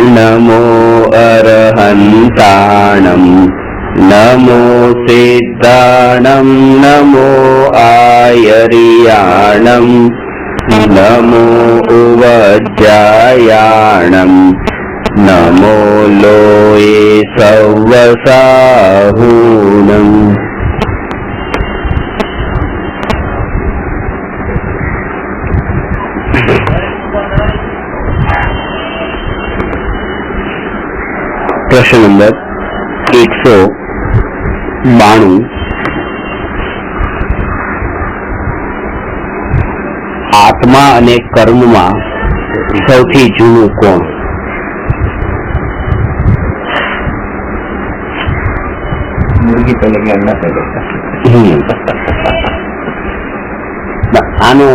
नमो अरहन्ताणं नमो सिद्धाणं नमो आयर्याणं नमो उवज्जायाणं नमो लोये सव्वसाहूणम्। प्रश्न नंबर 192। आत्मा અને કર્મમાં સૌથી જૂનું કોણ? मुर्गी पहले के अंडा पहले। આનો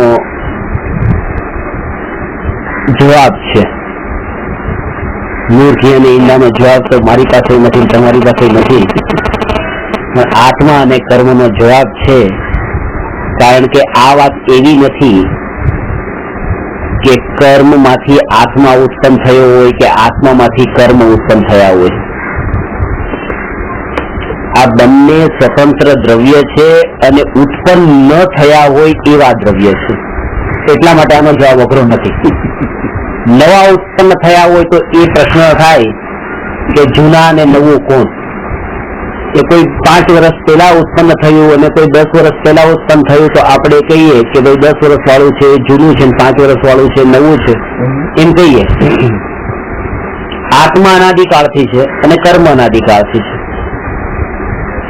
જવાબ છે મૂર્ખી અને ઈંડાનો જવાબ તો મારી પાસે નથી, તમારી પાસે નથી, પણ આત્મા અને કર્મનો જવાબ છે। કારણ કે આ વાત એવી નથી કે કર્મમાંથી આત્મા ઉત્પન્ન થયો હોય કે આત્મામાંથી કર્મ ઉત્પન્ન થયા હોય। આ બંને સ્વતંત્ર દ્રવ્ય છે અને ઉત્પન્ન ન થયા હોય એવા દ્રવ્ય છે। એટલા માટે આનો જવાબ અઘરો નથી। નવા ઉત્પન્ન થયા હોય તો એ પ્રશ્ન થાય કે જૂના અને નવું કોણ? એ કોઈ 5 વર્ષ પહેલા ઉત્પન્ન થયું અને કોઈ 10 વર્ષ પહેલા ઉત્પન્ન થયું તો આપણે કહીએ કે ભાઈ 10 વર્ષ વાળું છે જૂનું છે, 5 વર્ષ વાળું છે નવું છે, એમ કહીએ। આત્મા અનાદિકાળથી છે અને કર્મ અનાદિકાળથી છે,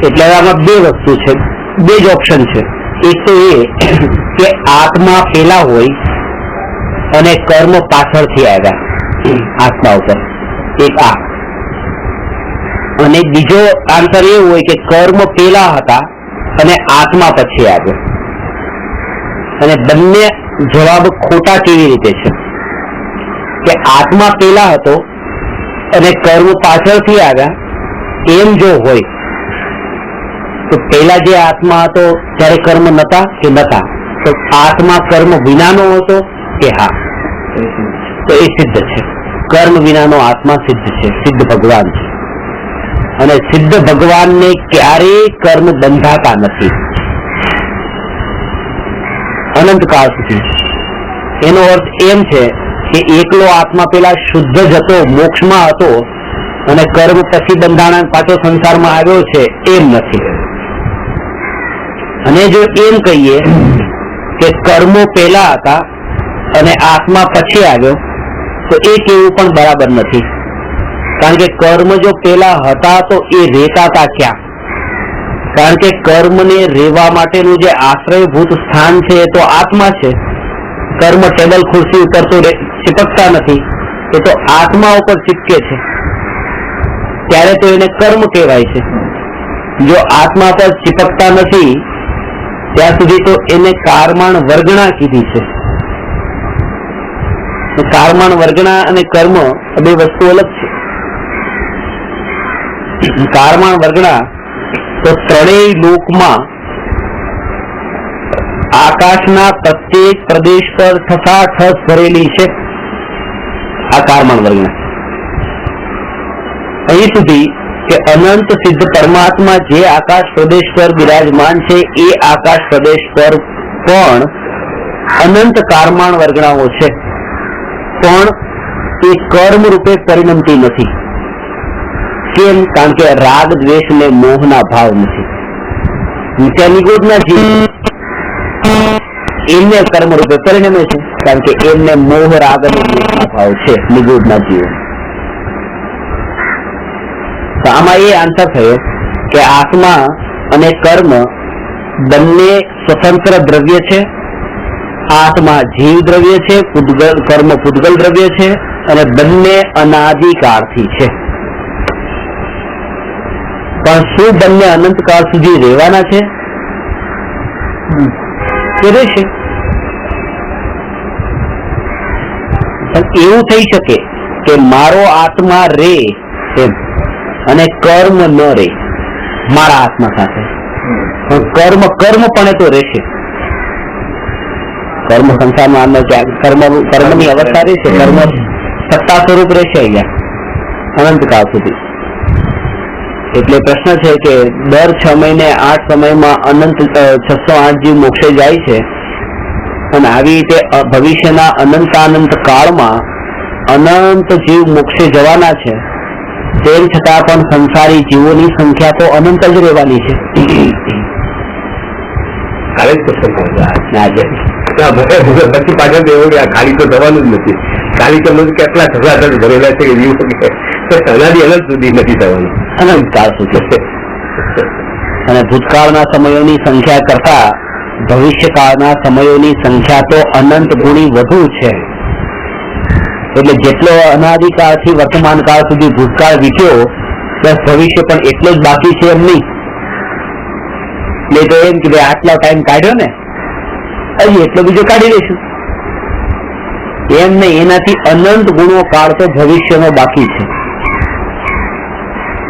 એટલે આમાં બે વસ્તુ છે, બે જ ઓપ્શન છે। એક તો એ કે આત્મા પહેલા હોય અને કર્મ પાછળથી આવ્યા આત્મા ઉપર, એક આ। અને બીજો આન્સર એ હોય કે કર્મ પહેલા હતા અને આત્મા પછી આવ્યો। અને બંને જવાબ ખોટા કેવી રીતે છે કે આત્મા પહેલા હતો અને કર્મ પાછળથી આવ્યા, એમ જો હોય તો પહેલા જે આત્મા હતો ત્યારે કર્મ નતા કે નતા? તો આત્મા કર્મ વિનાનો હતો કે હા? તો એ સિદ્ધ છે, કર્મ વિનાનો આત્મા સિદ્ધ છે, સિદ્ધ ભગવાન છે। અને સિદ્ધ ભગવાનને ક્યારેય કર્મ બંધાતા નથી અનંતકાળ સુધી। એનો અર્થ એમ છે કે એકલો આત્મા પેલા શુદ્ધ જ હતો, મોક્ષમાં હતો, અને કર્મ પછી બંધાણા પાછો સંસારમાં આવ્યો છે, એમ નથી। અને જો એમ કહીએ કે કર્મો પહેલા હતા અને આત્મા પછી આવ્યો તો એ કેવું પણ બરાબર નથી। કારણ કે કર્મ જો પેલા હતા તો એ રહેતા ક્યાં? કારણ કે કર્મને રહેવા માટેનું જે આશ્રયભૂત સ્થાન છે એ તો આત્મા છે। કર્મ ટેબલ ખુરશી ઉપર તો ચિપકતા નથી, એ તો આત્મા ઉપર ચિપકે છે, ત્યારે તો એને કર્મ કહેવાય છે। જો આત્મા પર ચિપકતા નથી ત્યાં સુધી તો એને કારમાણ વર્ગણા કીધી છે। કારમાણ વર્ગણા અને કર્મ બે વસ્તુ અલગ છે। કારમાણ વર્ગણા તો ત્રણેય લોકમાં આકાશના પ્રત્યેક પ્રદેશ પર ઠસાઠસ ભરેલી છે આ કારમાણ વર્ગણા। અહીં સુધી કે અનંત સિદ્ધ પરમાત્મા જે આકાશ પ્રદેશ પર બિરાજમાન છે એ આકાશ પ્રદેશ પર પણ અનંત કારમાણ વર્ગણાઓ છે, પણ એ કર્મ રૂપે પરિણમતી નથી। કેમ? કારણ કે રાગ દ્વેષ ને મોહના ભાવ નથી। નિગોદના જીવ એમને કર્મ રૂપે પરિણમે છે, કારણ કે એમને મોહ રાગ અને મોહના ભાવ છે નિગોદના જીવ। તો આમાં એ આન્સર થયો કે આત્મા અને કર્મ બંને સ્વતંત્ર દ્રવ્ય છે। આત્મા જીવ દ્રવ્ય છે, કર્મ પૂતગલ દ્રવ્ય છે, અને બંને અનાદિકાળથી છે। પણ શું બંને અનંતકાળ સુધી રહેવાના છે? કે રહેશે? પણ એવું થઈ શકે કે મારો આત્મા રે એમ અને કર્મ ન રે મારા આત્મા સાથે, પણ કર્મપણે તો રહેશે। કર્મ સંસારમાં કર્મની અવસ્થા રહેશે, કર્મ સત્તા સ્વરૂપ રહેશે અહીંયા, અનંતકાળ સુધી. એટલે પ્રશ્ન છે કે દર 6 મહિને 8 સમયમાં અનંત 608 જીવ મોક્ષે જાય છે અને આવી રીતે ભવિષ્યના અનંતાનંત કાળમાં અનંત જીવ મોક્ષે જવાના છે, તેમ છતાં પણ સંસારી જીવોની સંખ્યા તો અનંત જ રહેવાની છે. પછી પાછળ એવું કે ખાલી તો થવાનું જ નથી. ખાલી તો કેટલા સજા ભરેલા છે અનાદિ અનંત સુધી નથી થવાનું, અનંતકાળ સુધી. અને ભૂતકાળના સમયોની સંખ્યા કરતા ભવિષ્યકાળના સમયોની સંખ્યા તો અનંત ગુણી વધુ છે. એટલે જેટલો અનાદિકાળથી વર્તમાન કાળ સુધી ભૂતકાળ વીત્યો, બસ ભવિષ્ય પણ એટલો જ બાકી છે એમ નહીં. એટલે તો એમ કે ભાઈ આટલો ટાઈમ કાઢ્યો ને, હજી એટલો બીજો કાઢી લઈશું એમ નહીં. એનાથી અનંત ગુણો કાળ તો ભવિષ્યનો બાકી છે.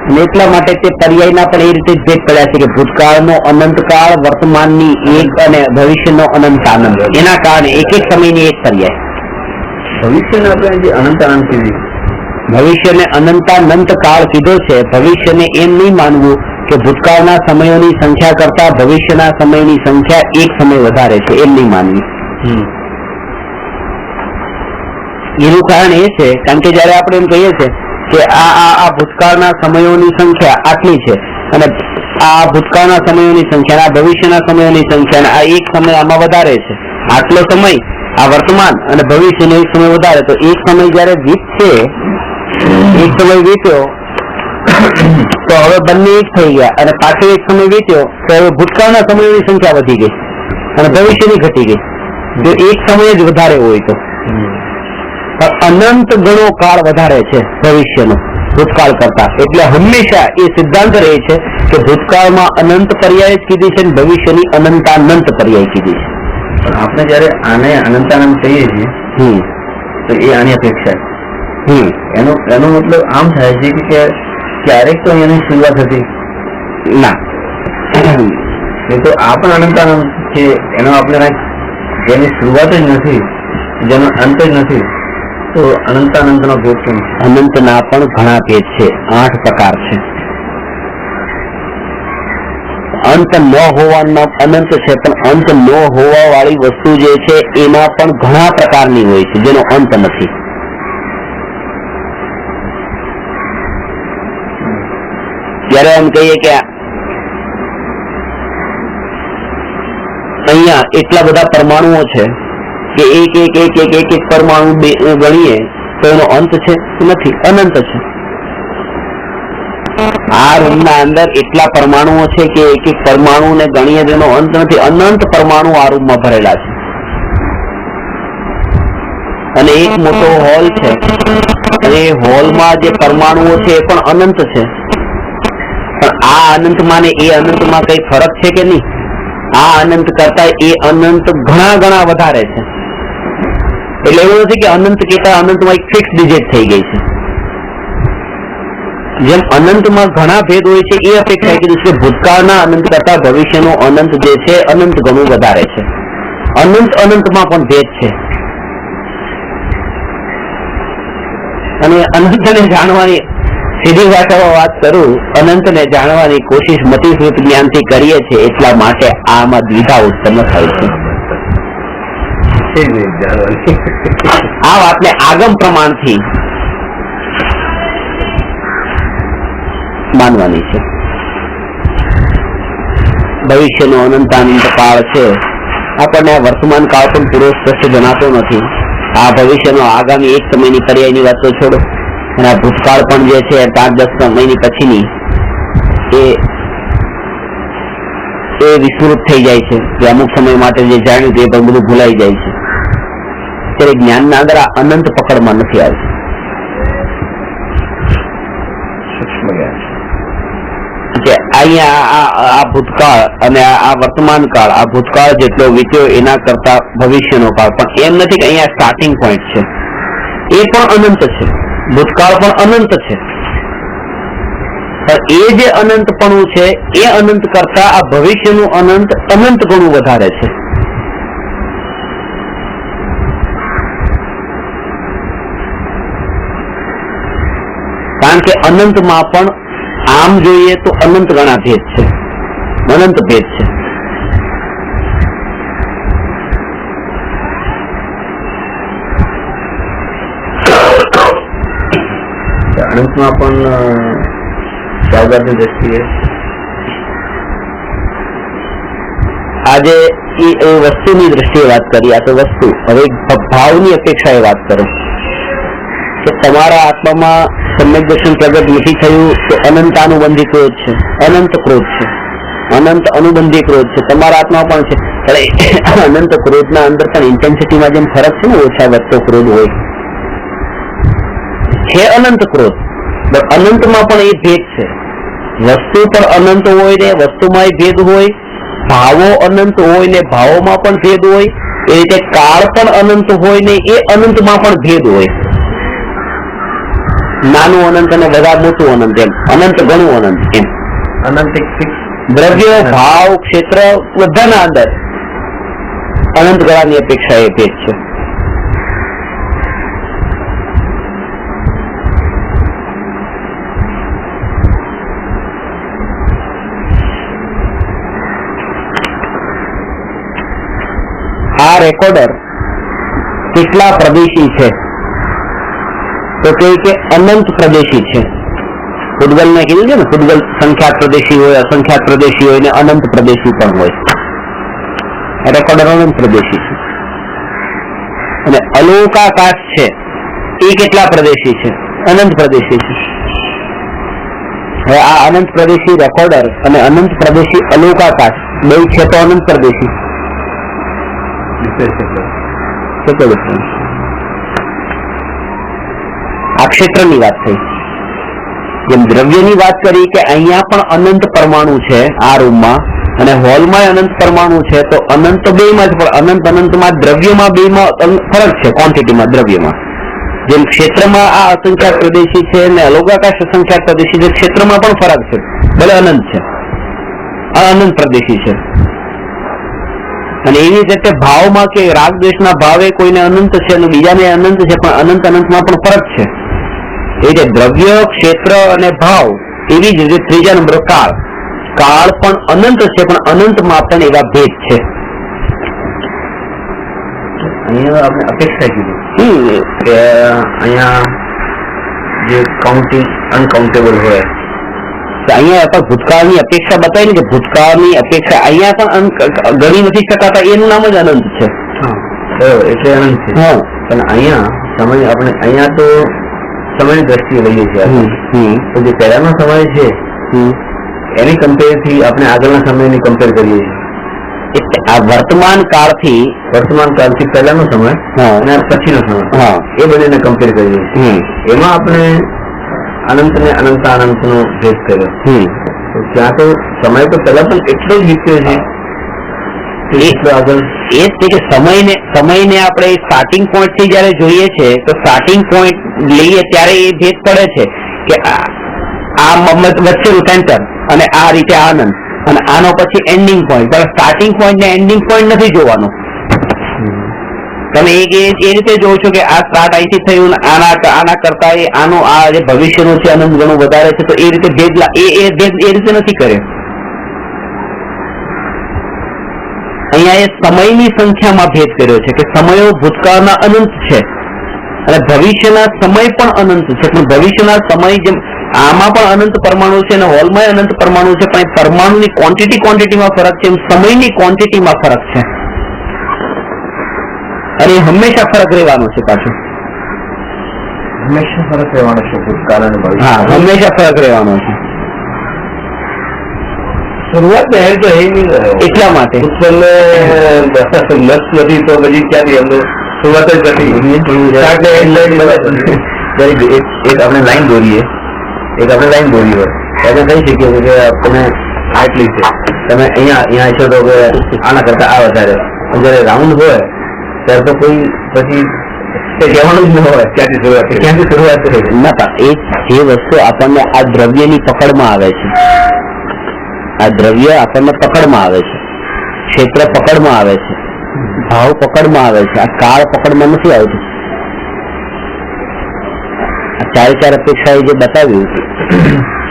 અને એટલા માટે તે પર્યાયના પણ એ રીતે જ ભેદ પડ્યા છે કે ભૂતકાળનો અનંતકાળ, વર્તમાનની એક અને ભવિષ્યનો અનંત આનંદ. એના કારણે એક એક સમયની એક પર્યાય. ભવિષ્યને આપણે જે અનંતાનંદ કીધી, ભવિષ્યને અનંતાનંત કાળ કીધો છે. ભવિષ્યને એમ નહીં માનવું કે ભૂતકાળના સમયોની સંખ્યા કરતા ભવિષ્યના સમયની સંખ્યા એક સમય વધારે છે, એમ નહીં માનવી. એનું કારણ એ છે કારણ કે જયારે આપણે એમ કહીએ છીએ કે આ ભૂતકાળના સમયોની સંખ્યા આટલી છે અને આ ભૂતકાળના સમયોની સંખ્યા, આ ભવિષ્યના સમયોની સંખ્યા, આ એક સમય આમાં વધારે છે, આટલો સમય આ વર્તમાન અને ભવિષ્યનો એક સમય વધારે, તો એક સમય જયારે વીતશે, એક સમય વીત્યો તો હવે બંને એક થઈ ગયા અને પાછો એક સમય વીત્યો તો હવે ભૂતકાળના સમયોની સંખ્યા વધી ગઈ અને ભવિષ્યની ઘટી ગઈ. જો એક સમય જ વધારે હોય તો અનંત ગણો કાળ વધારે છે ભવિષ્યનો ભૂતકાળ કરતા. એટલે હંમેશા એ સિદ્ધાંત રહે છે કે ભૂતકાળમાં અનંત પર્યાય જ કીધી છે અને ભવિષ્યની અનંતાનંત પર્યાય કીધી છે. પણ આપણે જયારે આને અનંતાનંદ કહીએ છીએ તો એ આની અપેક્ષા એનો મતલબ આમ થાય છે કે ક્યારેક તો એની શરૂઆત હતી ના, એ તો આ પણ અનંતાનંદ છે. એનો આપણે જેની શરૂઆત જ નથી, જેનો અંત જ નથી, તો અનંતાનંદ નો ભેદ કેમ? અનંતના પણ ઘણા ભેદ છે, 8 પ્રકાર છે. અંત ન હોવાનો અનંત છે, પણ અંત ન હોવા વાળી વસ્તુ જે છે એમાં પણ ઘણા પ્રકારની હોય છે જેનો અંત નથી. જયારે એમ કહીએ કે અહીંયા એટલા બધા પરમાણુઓ છે કે એક એક એક એક એક એક પરમાણુ ગણીએ તો એનો અંત છે? નથી, અનંત છે. આ રૂમના અંદર એટલા પરમાણુઓ છે કે એક એક પરમાણુને ગણીએ તેનો અંત નથી. અનંત પરમાણુ આ રૂમમાં ભરેલા છે અને એક મોટો હોલ છે અને એ હોલમાં જે પરમાણુઓ છે એ પણ અનંત છે. પણ આ અનંતમાં ને એ અનંતમાં કઈ ફરક છે કે નહીં? આ અનંત કરતા એ અનંત ઘણા ઘણા વધારે છે. એટલે એવું નથી કે અનંત કેતા અનંતમાં એક ફિક્સ ડિજિટ થઈ ગઈ છે. જેમ અનંતમાં ઘણા ભેદ હોય છે એ અપેક્ષા કીધું છે કે ભૂતકાળના અનંત કરતા ભવિષ્યનો અનંત જે છે અનંત ઘણું વધારે છે. અનંત અનંતમાં પણ ભેદ છે. અને અનંતને જાણવાની સીધી ભાષામાં વાત કરું, અનંતને જાણવાની કોશિશ મતિશ્રુત જ્ઞાનથી કરીએ છીએ એટલા માટે આમાં દ્વિધા ઉત્પન્ન થાય છે. આ વાતને આગમ પ્રમાણથી માનવાની છે. ભવિષ્યનો અનંતાનંત કાળ છે, આપણને વર્તમાન કાળ પણ પૂરો સ્પષ્ટ જણાતો નથી. આ ભવિષ્યનો આગામી એક સમયની પર્યાયની વાત તો છોડો, અને આ ભૂતકાળ પણ જે છે 5-10 સમયની પછીની એ વિસ્મૃત થઈ જાય છે કે અમુક સમય માટે જે જાણ્યું તે પણ બધું ભૂલાઈ જાય છે. ત્યારે જ્ઞાનના અંદર આ અનંત પકડમાં નથી આવતી. કે અહીંયા આ ભૂતકાળ અને આ વર્તમાન કાળ, આ ભૂતકાળ જેટલો વીત્યો એના કરતા ભવિષ્યનો કાળ, પણ એમ નથી કે અહીંયા સ્ટાર્ટિંગ પોઈન્ટ છે, એ પણ અનંત છે. ભૂતકાળ પણ અનંત છે, પણ એ જે અનંતપણું છે એ અનંત કરતા આ ભવિષ્યનું અનંત અનંત ઘણું વધારે છે. કારણ કે અનંતમાં પણ આમ જોઈએ તો અનંત ગણા ભેદ છે, અનંત ભેદ છે. અનંતમાં પણ સૌગાતની દ્રષ્ટિએ આજે એ વસ્તુની દ્રષ્ટિએ વાત કરી. આ તો વસ્તુ. હવે ભાવની અપેક્ષાએ વાત કરો કે તમારા આત્મામાં સમ્યક દર્શન પ્રગટ નથી થયું તો અનંત અનુબંધી ક્રોધ છે, અનંત ક્રોધ છે, અનંત અનુબંધી ક્રોધ છે. તમારા આત્મા પણ છે. અનંત ક્રોધના અંદર પણ ઇન્ટેન્સિટીમાં જેમ ફરક છે ને, ઓછા વધતો ક્રોધ હોય છે, અનંત ક્રોધ. અનંતમાં પણ એ ભેદ છે. વસ્તુ પણ અનંત હોય ને વસ્તુમાં ભેદ હોય, ભાવો અનંત હોય ને ભાવોમાં પણ ભેદ હોય. એ રીતે કાળ પણ અનંત હોય ને એ અનંતમાં પણ ભેદ હોય. નાનું અનંત અને બધા મોટું અનંત, એમ અનંત ઘણું અનંત. એમ અનંત એક ફિક્સ દ્રવ્ય ભાવ ક્ષેત્ર બધાના અંદર અનંત ગળાની અપેક્ષા એ ભેદ છે. આ રેકોર્ડર કેટલા પ્રદેશી છે તો કે અનંત પ્રદેશી છે. ફૂટબોલ ને કીધું છે ને, ફૂટબોલ સંખ્યાત પ્રદેશી હોય, અસંખ્યાત પ્રદેશી હોય ને અનંત પ્રદેશી પણ હોય. રેકોર્ડર અનંત પ્રદેશી છે. અને અલોકાકાશ છે એ કેટલા પ્રદેશી છે? અનંત પ્રદેશી છે. હવે આ અનંત પ્રદેશી રેકોર્ડર અને અનંત પ્રદેશી અલોકાકાશ બે છે તો અનંત પ્રદેશી કેટલો ડિફરન્સ? આ ક્ષેત્રની વાત થઈ. જેમ દ્રવ્યની વાત કરી કે અહીંયા પણ અનંત પરમાણુ છે આ રૂમમાં અને હોલમાં અનંત પરમાણુ છે, તો અનંત તો બેમાં જ, પણ અનંત અનંતમાં દ્રવ્યમાં બેમાં ફરક છે, ક્વોન્ટિટીમાં દ્રવ્યમાં. જેમ ક્ષેત્રમાં આ અસંખ્યાત પ્રદેશી છે અને અલોકાકાશ અસંખ્યાત પ્રદેશી છે, ક્ષેત્રમાં પણ ફરક છે. ભલે અનંત છે, આ અનંત પ્રદેશી છે. અને એવી રીતે ભાવમાં કે રાગ દ્વેષના ભાવે કોઈને અનંત છે અને બીજાને અનંત છે, પણ અનંત અનંતમાં પણ ફરક છે. એ રીતે દ્રવ્ય, ક્ષેત્ર અને ભાવ, એવી જ રીતે ત્રીજા નંબર કાળ. કાળ પણ અનંત છે, પણ અનંતમાં પણ એવા ભેદ છે. અહીંયા આપણે અપેક્ષા કીધી કે અહીંયા જે કાઉન્ટિંગ અનકાઉન્ટેબલ હોય, અહીંયા પણ ભૂતકાળની અપેક્ષા બતાવી ને કે ભૂતકાળની અપેક્ષા અહીંયા પણ ગણી નથી શકાતા, એનું નામ જ અનંત છે. એટલે અનંત છે. પણ અહીંયા સમય આપણે અહીંયા તો સમયની દ્રષ્ટિએ લઈએ છીએ. તો જે પહેલાનો સમય છે એની કમ્પેર થી આપણે આગળના સમયની કમ્પેર કરીએ છીએ. આ વર્તમાન કાળથી પહેલાનો સમય અને પછીનો સમય, એ બંનેને કમ્પેર કરીએ છીએ. એમાં આપણે અનંત ને અનંત નો ભેદ કર્યો. ત્યાં તો સમય તો પહેલા પણ એટલો જ વીત્યો છે. આગળ એ જ છે કે સમયને આપણે સ્ટાર્ટિંગ પોઈન્ટ થી જયારે જોઈએ છે તો સ્ટાર્ટિંગ પોઈન્ટ લઈએ ત્યારે એ ભેદ પડે છે કે આ વચ્ચેનું સેન્ટર અને આ રીતે આનંદ અને આનો પછી એન્ડિંગ પોઈન્ટ. પણ સ્ટાર્ટિંગ પોઈન્ટ ને એન્ડિંગ પોઈન્ટ નથી જોવાનું. તમે એ રીતે જોવો છો કે આ સ્ટાર્ટ અહીંથી થયું, આના કરતા આનું આ જે ભવિષ્યનું છે આનંદ ઘણું વધારે છે, તો એ રીતે ભેદ એ રીતે નથી કર્યો. અહીંયા એ સમયની સંખ્યામાં ભેદ કર્યો છે કે સમયો ભૂતકાળના અનંત છે અને ભવિષ્યના સમય પણ અનંત છે. પણ ભવિષ્યના સમય જેમ આમાં પણ અનંત પરમાણુ છે અને હોલમાં અનંત પરમાણુ છે, પણ પરમાણુની ક્વોન્ટિટીમાં ફરક છે, એમ સમયની ક્વોન્ટિટીમાં ફરક છે. અને હંમેશા ફરક રહેવાનો છે. પાછું હંમેશા ફરક રહેવાનો છે. ભૂતકાળ અને ભવિષ્ય હંમેશા ફરક રહેવાનો છે. શરૂઆત જાહેર તો એટલા માટે લક્ષ નથી તો પછી ક્યાંથી એમનું શરૂઆત જ નથી. એક આપણે લાઈન દોરીએ હોય એને કહી શકીએ કે તમે આટલી છે, તમે અહીંયા છો તો કે આના કરતા આ વધારે. જયારે રાઉન્ડ હોય ત્યારે તો કોઈ પછી કહેવાનું જ ન હોય ક્યાંથી શરૂઆત થઈ. ના, એ જે વસ્તુ આપણને આ દ્રવ્યની પકડમાં આવે છે, આ દ્રવ્ય આપણને પકડમાં આવે છે, ક્ષેત્ર પકડમાં આવે છે, ભાવ પકડમાં આવે છે, આ કાળ પકડમાં નથી આવતું. ચારે ચાર અપેક્ષા જે બતાવ્યું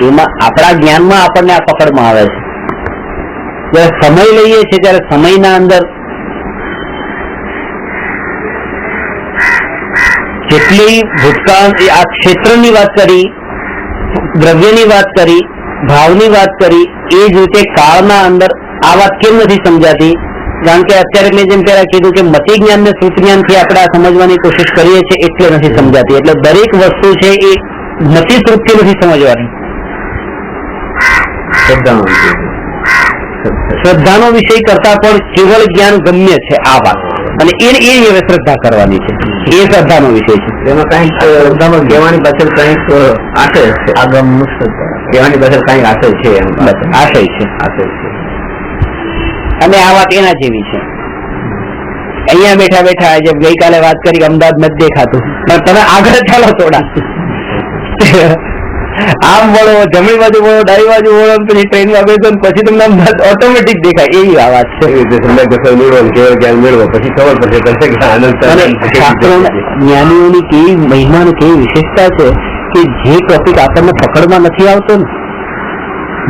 એમાં આપણા જ્ઞાનમાં આપણને આ પકડમાં આવે છે. જયારે સમય લઈએ છીએ ત્યારે સમયના અંદર જેટલી ભૂતકાળ આ ક્ષેત્રની વાત કરી, દ્રવ્યની વાત કરી, ભાવની વાત કરી, એ જ રીતે કાળના અંદર આ વાત કેમ નથી સમજાતી? કારણ કે અત્યારે મેં જેમ પહેલા કીધું કે મતિ જ્ઞાન ને શ્રુત જ્ઞાન થી આપણે આ સમજવાની કોશિશ કરીએ છીએ એટલે નથી સમજાતી. એટલે દરેક વસ્તુ છે એ મતિ શ્રુત થી નથી સમજવાની. શ્રદ્ધાનો વિષય કરતા પણ કેવળ જ્ઞાન ગમ્ય છે આ વાત, અને એ હવે શ્રદ્ધા કરવાની છે, એ શ્રદ્ધાનો વિષય છે. એમાં કઈક શ્રદ્ધામાં કહેવાની પાછળ કઈક આશય છે, આગમનું શ્રદ્ધા કહેવાની પાછળ કઈક આશય છે, એમ આશય છે. અને આ વાત એના જેવી છે. અહીંયા બેઠા બેઠા જેમ ગઈકાલે વાત કરી કે અમદાવાદ નથી દેખાતું, પણ તમે આગળ ચાલો થોડા, આમ વળો, જમણી બાજુ વળો, ડાબી બાજુ વળો, પછી ટ્રેનમાં બેસો પછી તમને અમદાવાદ ઓટોમેટિક દેખાય. એવી આ વાત છે. મેળવો પછી ખબર પડશે કે આનંદ. જ્ઞાનીઓની કેવી મહિમા, કેવી વિશેષતા છે કે જે ટોપિક આપણને પકડમાં નથી આવતો ને,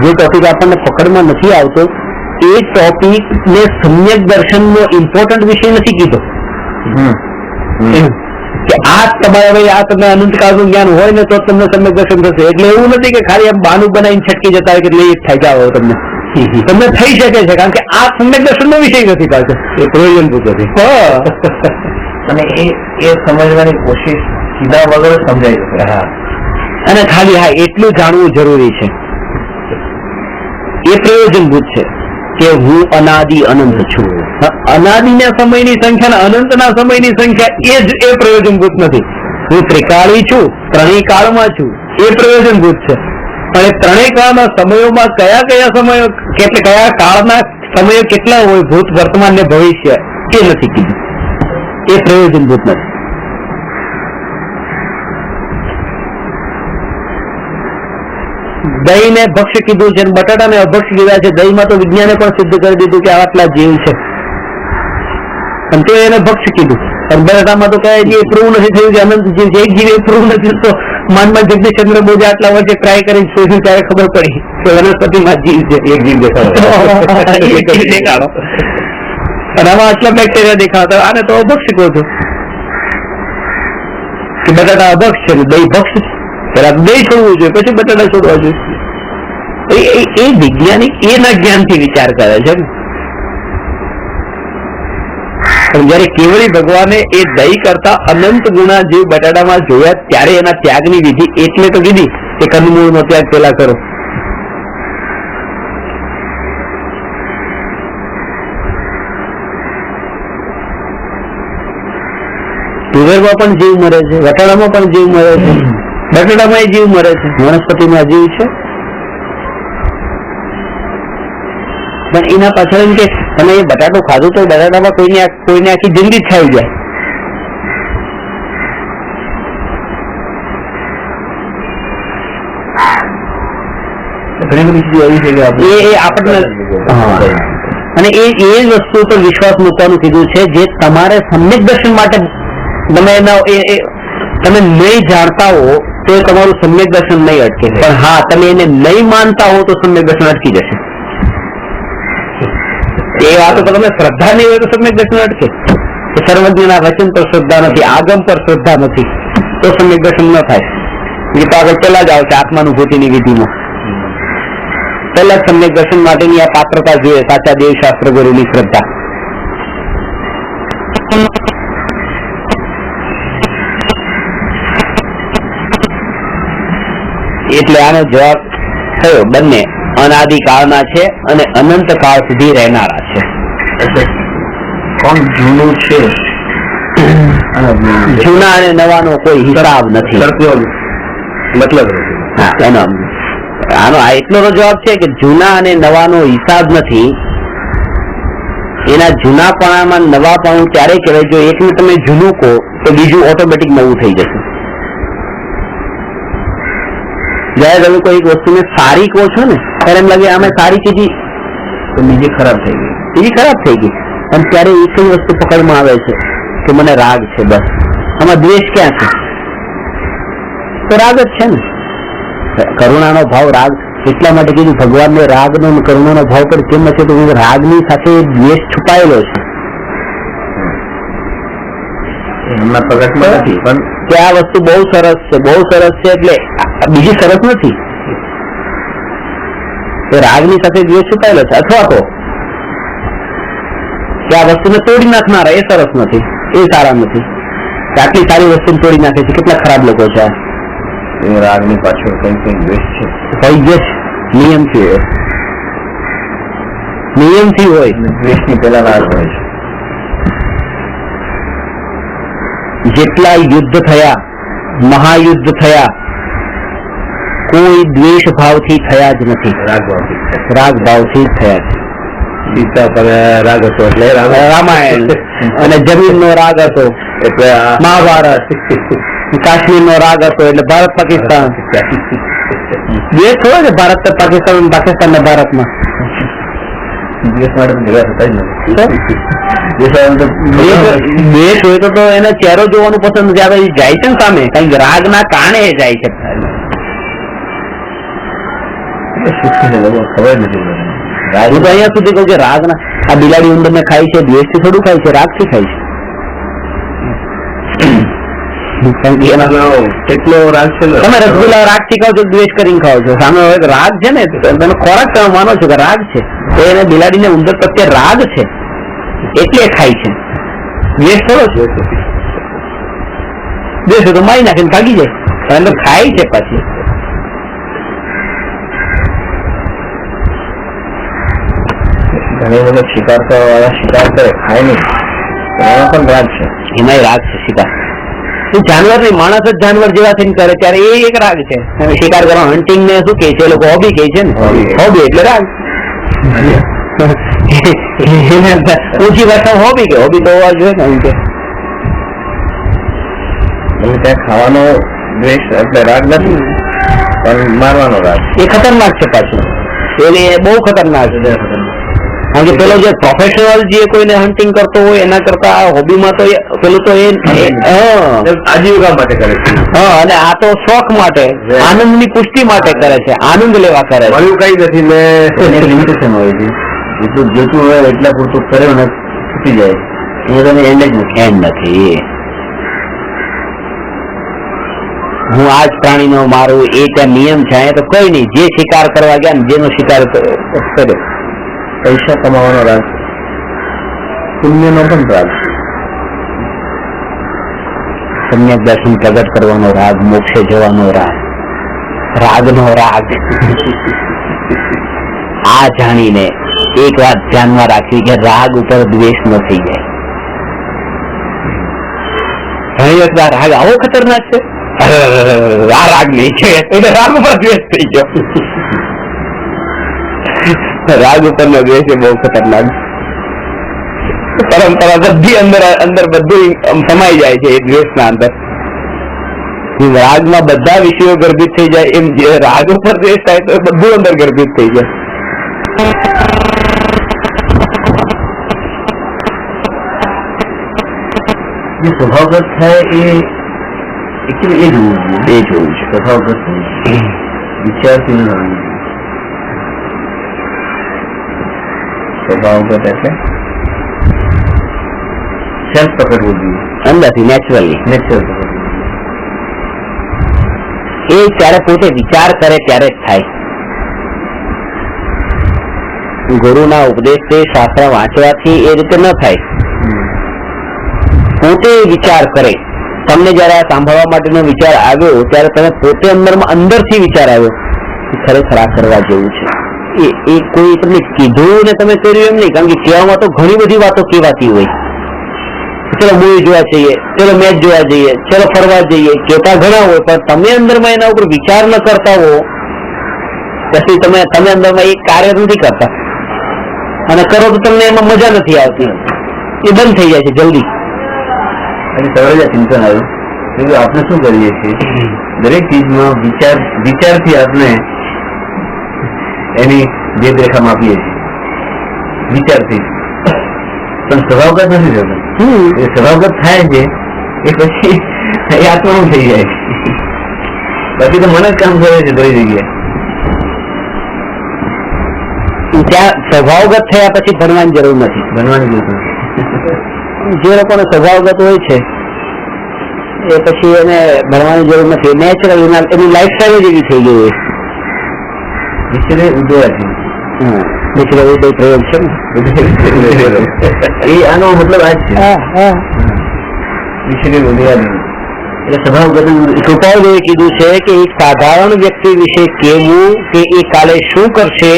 જે ટોપિક આપણને પકડમાં નથી આવતો એ ટોપિક ને સમ્યક દર્શનનો ઇમ્પોર્ટન્ટ વિષય નથી કીધો કે આ તમારે આ તમે અનંતકાળનું જ્ઞાન હોય ને તો તમને સમ્યક દર્શન થશે. એટલે એવું નથી કે ખાલી આમ બાનું બનાવીને છટકી જતા હોય કે લઈ થાય જાઓ તમને થઈ શકે છે, કારણ કે આ સમ્યક દર્શનનો વિષય નથી પાછો, એ પ્રયોજનભૂત નથી. અને એ સમજવાની કોશિશ સીધા વગર સમજાય છે. અને ખાલી હા એટલું જાણવું જરૂરી છે, એ પ્રયોજનભૂત છે કે હું અનાદિ અનંત છું. અનાદિના સમયની સંખ્યા અને અનંતના સમયની સંખ્યા એ પ્રયોજનભૂત નથી. હું ત્રિકાળી છું, ત્રણેય કાળમાં છું, એ પ્રયોજનભૂત છે. પણ એ ત્રણેય કાળના સમયોમાં કયા કયા સમયો, કયા કાળના સમયો કેટલા હોય, ભૂત, વર્તમાન ને ભવિષ્ય, એ નથી કીધું. એ પ્રયોજનભૂત નથી. દહીં ને ભક્ષ્ય કીધું છે, બટાટા ને અભક્ષ્ય કીધા છે. દહીંમાં તો વિજ્ઞાને પણ સિદ્ધ કરી દીધું કે આટલા જીવ છે, અને તો એને ભક્ષ્ય કીધું. પણ બટાટામાં તો કઈ જે પ્રૂવ નથી થયું કે અનંત જીવ છે. એક જીવ એ પ્રૂવ નથી. તો માનમાં જગદીશચંદ્ર બોઝે આટલા વર્ષે ટ્રાય કરીને શોધ્યું ત્યારે ખબર પડી કે વનસ્પતિમાં જીવ છે. એક જીવ દેખાડો અને આમાં આટલા બેક્ટેરિયા દેખાડતા, આને તો અભક્ષ્ય કહો છો કે બટાટા અભક્ષ્ય છે, દહીં ભક્ષ્ય છે. પેલા દહીં છોડવું જોઈએ, પછી બટાટા છોડવા જોઈએ. એ વૈજ્ઞાનિક એના જ્ઞાનથી વિચાર કરે છે. પણ જયારે કેવળી ભગવાને એ દહીં કરતા અનંત ગુણા જીવ બટાટામાં જોયા ત્યારે એના ત્યાગની વિધિ એટલે તો કીધી કે કંદમૂળનો ત્યાગ પેલા કરો. તુવેરમાં પણ જીવ મરે છે, વટાણામાં પણ જીવ મરે છે, બટાટામાં જીવ મરે છે, વનસ્પતિમાં જીવ છે. પણ એના પાછળ એમ કે તમે એ બટાટો ખાધું તો બટાટામાં કોઈને આખી જિંદગી જ ખાઈ જાય. ઘણી બધી ચીજો એવી છે કે આપણને અને એ વસ્તુ પર વિશ્વાસ મૂકવાનું કીધું છે જે તમારે સમ્યક દર્શન માટે તમે નહીં જાણતા હો તો તમારું સમ્યક દર્શન નહીં અટકે. પણ હા, તમે એને નહીં માનતા હો તો સમ્યક દર્શન અટકી જશે. એ વાતો પર તમે શ્રદ્ધા નહીં હોય તો સમ્યક દર્શન અટકે. સર્વજ્ઞના વચન પર શ્રદ્ધા નથી, આગમ પર શ્રદ્ધા નથી, તો સમ્યક દર્શન ન થાય. એ તો આગળ પેલા જ આવશે આત્માનુભૂતિની વિધિમાં. પેલા સમ્યક દર્શન માટેની આ પાત્રતા જોઈએ, સાચા દેવશાસ્ત્ર ગુરુની શ્રદ્ધા. એટલે આનો જવાબ થયો બંને અનાદિકાળના છે અને અનંત કાળ સુધી રહેનારા છે. કોણ જૂનું છે? જૂના અને નવાનો કોઈ હિસાબ નથી. મતલબ આનો એટલો જવાબ છે કે જૂના અને નવાનો હિસાબ નથી. એના જૂનાપણામાં નવાપણું ક્યારે કહેવાય? જો એકને તમે જૂનું કહો તો બીજું ઓટોમેટિક નવું થઈ જશે. જયારે તમે કોઈ એક વસ્તુને સારી કહો છો ને ત્યારે એમ લાગે આમે સારી કીધી તો બીજી ખરાબ થઈ ગઈ, અને ત્યારે એ કઈ વસ્તુ પકડમાં આવે છે કે મને રાગ છે, બસ આમાં દ્વેષ ક્યાં છે? તો રાગ જ છે ને. કરુણાનો ભાવ રાગ એટલા માટે કીધું ભગવાનને રાગનો અને કરુણાનો ભાવ પણ કેમ છે તો રાગની સાથે દ્વેષ છુપાયેલો છે. એમના પ્રગટમાં નથી પણ કે આ વસ્તુ બહુ સરસ છે, બહુ સરસ છે એટલે બીજી સરસ નથી. એ રાગની સાથે દ્વેષ છુપાયેલો છે. અથવા તો કે આ વસ્તુને તોડી નાખનારા એ સરસ નથી, એ સારા નથી. આટલી સારી વસ્તુને તોડી નાખે છે, કેટલા ખરાબ લોકો છે. એ રાગની પાછળ કઈ કઈ દ્વેષ છે, હોય જ નિયમથી હોય, નિયમથી હોય. દ્વેષની પેલા રાગ હોય છે. જેટલા યુદ્ધ થયા, મહાયુદ્ધ થયા, કોઈ દ્વેષ ભાવથી થયા જ નથી, રાગ ભાવથી રાગ ભાવથી જ થયા છે. સીતા પર રાગ હતો એટલે રામાયણ અને જમીનનો રાગ હતો એટલે મહાભારત, કાશ્મીરનો રાગ હતો એટલે ભારત પાકિસ્તાન. દ્વેષ હોય ને ભારત પાકિસ્તાન, પાકિસ્તાન ને ભારતમાં. દિવસ માટે ભેગા થતા જ નથી. દ્વેષ હોય તો એને ચહેરો જોવાનું પસંદ નથી આવે, જાય છે ને સામે, કારણ કે રાગના કારણે એ જાય છે. ખબર નથી. હું તો અહીંયા સુધી કહું કે રાગના આ બિલાડી ઉંદર ને ખાય છે, દ્વેષ થી થોડું ખાય છે, રાગ થી ખાય છે. કેટલો રાગ છે. તમે રસગુલ્લા રાગ થી ખાવ છો, દ્વેષ કરીને ખાવ છો. સામે હવે રાગ છે ને, તમે ખોરાક તમે માનો છો કે રાગ છે, તો એને બિલાડીને ઉંદર પ્રત્યે રાગ છે એટલે ખાય છે. દ્વેષ થોડો છે. દ્વેષ તો મારી નાખીને ભાગી જાય, કારણ તો ખાય છે પાછી. ઘણી વખત શિકાર કરવા વાળા શિકાર કરે, ખાય નહીં, એમાં પણ રાગ છે. એમાં રાગ છે શિકાર. જાનવર નહીં, માણસ જ જાનવર જેવા થઈને કરે ત્યારે એ એક રાગ છે. શિકાર કરવા હન્ટિંગ ને શું કે છે એ લોકો હોબી કહે છે ને, હોબી એટલે રાગ. ઊંચી ભાષા હોબી કે હોબી તો હોવા જોઈએ ને. ત્યાં ખાવાનો દ્વેષ એટલે રાગ નથી, પણ મારવાનો રાગ. એ ખતરનાક છે પાછું, એ બહુ ખતરનાક છે. કારણ કે પેલો જે પ્રોફેશનલ જે કોઈને હન્ટિંગ કરતો હોય એના કરતા હોબીમાં તો પેલું તો એ આજીવિકા માટે કરે છે. હા, અને આ તો શોખ માટે, આનંદની પુષ્ટિ માટે કરે છે, આનંદ લેવા કરે છે. મળ્યું કઈ નથી ને લિમિટેશન હોય છે. જેટલું જેટલું હોય એટલા પૂરતું કરે ને છૂટી જાય, એ તમે એન્ડ જ નથી. એન્ડ નથી. હું આ જ પ્રાણીનો મારું એ ત્યાં નિયમ છે, તો કોઈ નહીં. જે શિકાર કરવા ગયા ને જેનો શિકાર કર્યો. પૈસા કમાવાનો રાગ, પુણ્યનો પણ રાગ, સમ્યક દર્શન પ્રગટ કરવાનો રાગ, મોક્ષે જવાનો રાગ, રાગનો રાગ. આ જાણીને એક વાત ધ્યાનમાં રાખવી કે રાગ ઉપર દ્વેષ ન થઈ જાય. ઘણી વખત આ રાગ આવો ખતરનાક છે, આ રાગ નહીં છે એટલે રાગ ઉપર દ્વેષ થઈ ગયો. રાગ ઉપર નો દ્વેષ એ બહુ ખતરનાક. પરંપરા બધી અંદર અંદર બધું સમાઈ જાય છે એ દ્વેષ ના અંદર. રાગમાં બધા વિષયો ગર્ભિત થઈ જાય, એમ જે રાગ ઉપર દ્વેષ થાય તો બધું અંદર ગર્ભિત થઈ જાય. જે સ્વભાવગત થાય એ એકચ્યુઅલી એ જોવું જોઈએ. એ જોવું છે સ્વભાવગત વિચારથી ન થવું જોઈએ. સ્વભાવગત એટલે સેલ્ફ પકડવું જોઈએ, અંદરથી નેચરલી. નેચરલ. એ ત્યારે પોતે વિચાર કરે ત્યારે જ થાય. ગુરુના ઉપદેશથી, શાસ્ત્ર વાંચવાથી એ રીતે ન થાય. પોતે વિચાર કરે. તમને જયારે આ સાંભળવા માટેનો વિચાર આવ્યો ત્યારે તમે પોતે અંદરથી વિચાર આવ્યો કે ખરેખર આ કરવા જેવું છે. એ કોઈ તમને કીધું ને તમે કર્યું એમ નહીં. કારણ કે કહેવામાં તો ઘણી બધી વાતો કહેવાતી હોય. ચલો મૂવી જોવા જઈએ, ચલો મેચ જોવા જઈએ, ચલો ફરવા જઈએ, કહેતા ઘણા હોય, પણ તમે અંદરમાં એના ઉપર વિચાર ન કરતા હો પછી તમે અંદરમાં એક કાર્ય નથી કરતા, અને કરો તો તમને એમાં મજા નથી આવતી. એ બંધ થઈ જાય છે જલ્દી. અને સવારે ચિંતન આવ્યું કે આપણે શું કરીએ છીએ, દરેક ચીજમાં વિચારથી આપણે એની દેખરેખામાં આપીએ છીએ, વિચારથી. પણ સ્વભાવગત નથી થતું. એ સ્વભાવગત થાય છે એ પછી એ આત્માનું થઈ જાય છે. બાકી તો મને જ કામ કરે છે બધી જગ્યાએ. ત્યાં સ્વભાવગત થયા પછી ભણવાની જરૂર નથી. ભણવાની જરૂર નથી. જે લોકોને સ્વભાવગત હોય છે એ પછી એને ભણવાની જરૂર નથી. નેચરલ એની લાઈફસ્ટાઈલ જ એવી થઈ ગઈ હોય. નિશ્ચિત ઉદયથી નીચે ઉદય પ્રયોગ છે ને એ આનો મતલબ આ જ છે. નિશ્ચિત ઉદયાથી એટલે સ્વભાવગત. કૃપાલદેવે કીધું છે કે એક સાધારણ વ્યક્તિ વિશે કહેવું કે એ કાલે શું કરશે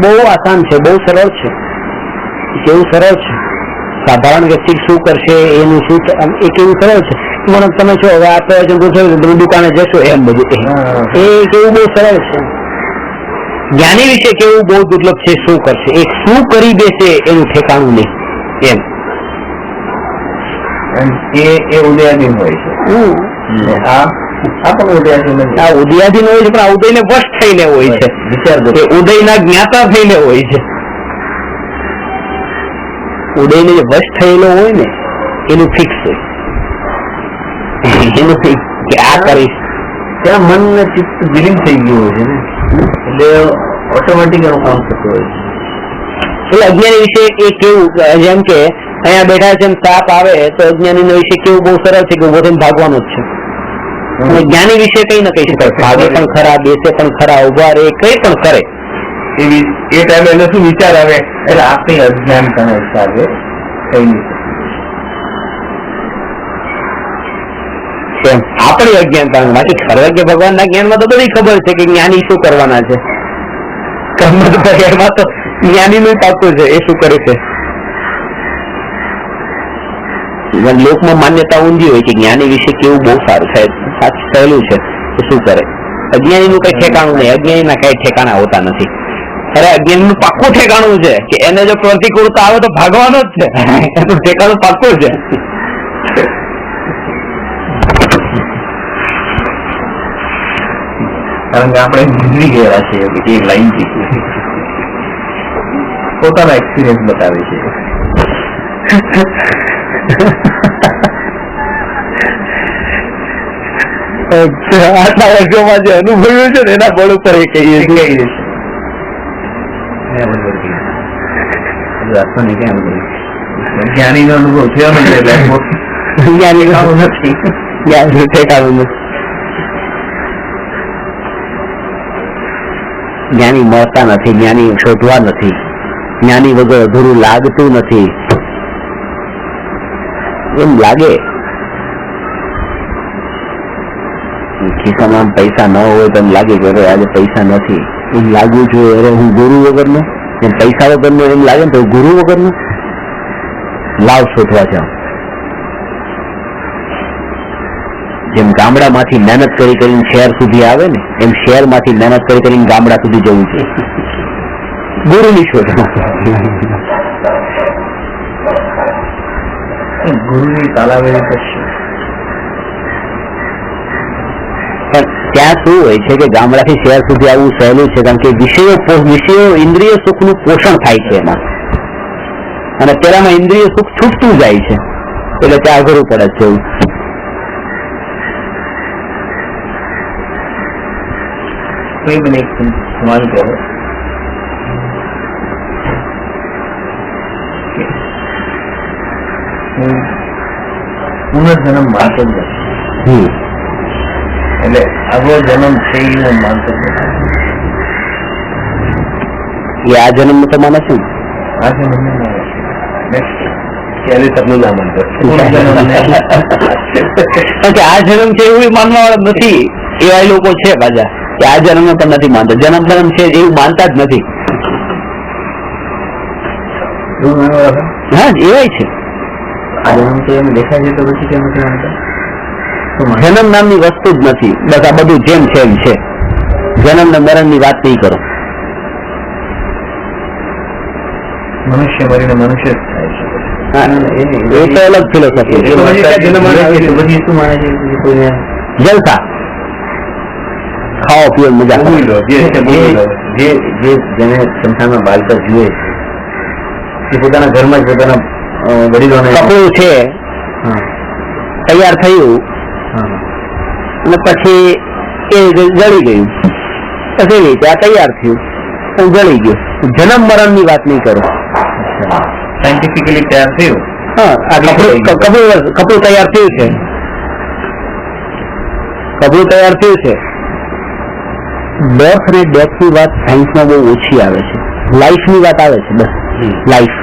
બહુ આસાન છે, બહુ સરળ છે. કેવું સરળ છે. સાધારણ વ્યક્તિ શું કરશે એનું શું એ કેવું સરળ છે. મને તમે છો હવે આ તમે દુકાને જશો એમ બધું એ કેવું બહુ સરળ છે. જ્ઞાની વિશે કેવું બહુ દુર્લભ છે. શું કરશે એ શું કરી દેશે એનું ઠેકાણું નહીં એમ. એ ઉદયાધીન હોય છે. આ પણ ઉદયાધીન નથી. આ ઉદયાધીન હોય છે પણ આ ઉદયને વશ થઈને હોય છે. વિચાર એ ઉદયના જ્ઞાતા થઈને હોય છે. ઉદયને જે વશ થયેલો હોય ને એનું ફિક્સ હોય. એનું ફિક્સ કે આ કરીશ. ત્યાં મન ને ચિત્ત વિલીન થઈ ગયું હોય છે ને એટલે ઓટોમેટિક એનું કામ થતું હોય છે. એટલે અજ્ઞાની વિશે એ કેવું જેમ કે અહીંયા બેઠા છે સાપ આવે તો અજ્ઞાની નો વિશે કેવું બહુ સરળ છે કે ઉભો થઈને ભાગવાનું જ છે. જ્ઞાની વિશે કઈ ન કહી શકાય. ભાગે પણ ખરા, બેસે પણ ખરા, ઉભા રહે, કઈ પણ કરે. એ ટાઈમે એને શું વિચાર આવે એટલે આપણી અજ્ઞાનતાનો હિસાબે કઈ નહીં. આપણી અજ્ઞાનતા બાકી સર્વજ્ઞ ભગવાનના જ્ઞાનમાં તો બધી ખબર છે કે જ્ઞાની શું કરવાના છે. કર્મ એમાં તો જ્ઞાની નું પાકું છે એ શું કરે છે. લોકમાં માન્યતા ઊંધી હોય કે જ્ઞાની વિશે કેવું બહુ સારું થાય, સાચું સહેલું છે તો શું કરે. અજ્ઞાની નું કઈ ઠેકાણું નહીં. અજ્ઞાની ના કઈ ઠેકાણા હોતા નથી. અરે અજ્ઞાની નું પાક્કું ઠેકાણું છે કે એને જો પ્રતિકૂળતા આવે તો ભાગવાનો જ છે. એનું ઠેકાણું પાક્કું છે. કારણ કે આપણે ભૂલી ગયા છીએ એક લાઈન થી પોતાના એક્સપિરિયન્સ બતાવે છે. આટલા વર્ષોમાં જે અનુભવ્યું છે ને એના બળ ઉપર એ કહીએ છીએ. જ્ઞાની નો અનુભવ થયો નથી એટલે જ્ઞાની નથી. જ્ઞાની ઠેકાણું નથી. જ્ઞાની મળતા નથી. જ્ઞાની શોધવા નથી. જ્ઞાની વગર અધૂરું લાગતું નથી. એમ લાગે ખિસ્સામાં પૈસા ન હોય તો એમ લાગે કે આજે પૈસા નથી. એમ લાગવું જોઈએ અરે હું ગુરુ વગરનો, એમ પૈસા વગરનો એમ લાગે ને તો ગુરુ વગરનો લાવ શોધવા જાઉં. જેમ ગામડામાંથી મહેનત કરી કરીને શહેર સુધી આવે ને એમ શહેરમાંથી મહેનત કરી કરીને ગામડા સુધી જવું છે. ગુરુની શોધમાં. ગુરુની તાલાવેલી કરશે. પણ ત્યાં શું હોય છે કે ગામડાથી શહેર સુધી આવવું સહેલું છે કારણ કે વિષયો ઇન્દ્રિય સુખનું પોષણ થાય છે એમાં, અને પેલામાં ઇન્દ્રિય સુખ છૂટતું જાય છે એટલે ત્યાં અઘરું પડે છે. કોઈ મને એક સવાલ કરો. પુનર્જન્મ માનતો જ નથી એટલે આગો જન્મ છે એ માનતો જ નથી. એ આ જન્મ તો માને છે ને આ જન્મ ક્યારે તમને ના માનતો કે આ જન્મ છે એવું માનવા વાળા નથી. એવા લોકો છે પાછા કે આ જન્મ પણ નથી માનતા. જન્મ છે એવું માનતા જ નથી. હા એવાય છે. આ જન્મ તો એમ દેખાય છે તો પછી કેમ નથી માનતા? જન્મ નામની વસ્તુ જ નથી. બસ આ બધું જેમ છે એમ છે. જન્મ ને મરણ ની વાત નહીં કરો. મનુષ્ય મરીને મનુષ્ય જ થાય છે. એ તો અલગ ફિલોસોફી. જલસા ખાઓ પીઓ મજા. જેને સંસારમાં બાળક જુએ છે પોતાના ઘરમાં જ પોતાના વડીલોને કપડું છે તૈયાર થયું અને પછી એ જળી ગયું, પછી એ રીતે આ તૈયાર થયું પણ જળી ગયું. જન્મ મરણ ની વાત નહીં કરો. સાયન્ટિફિકલી તૈયાર થયું. હા, આ કપડું તૈયાર થયું છે, કપડું તૈયાર થયું છે. બર્થ અને ડેથ ની વાત સાયન્સમાં બહુ ઓછી આવે છે. લાઈફ ની વાત આવે છે, બસ લાઈફ.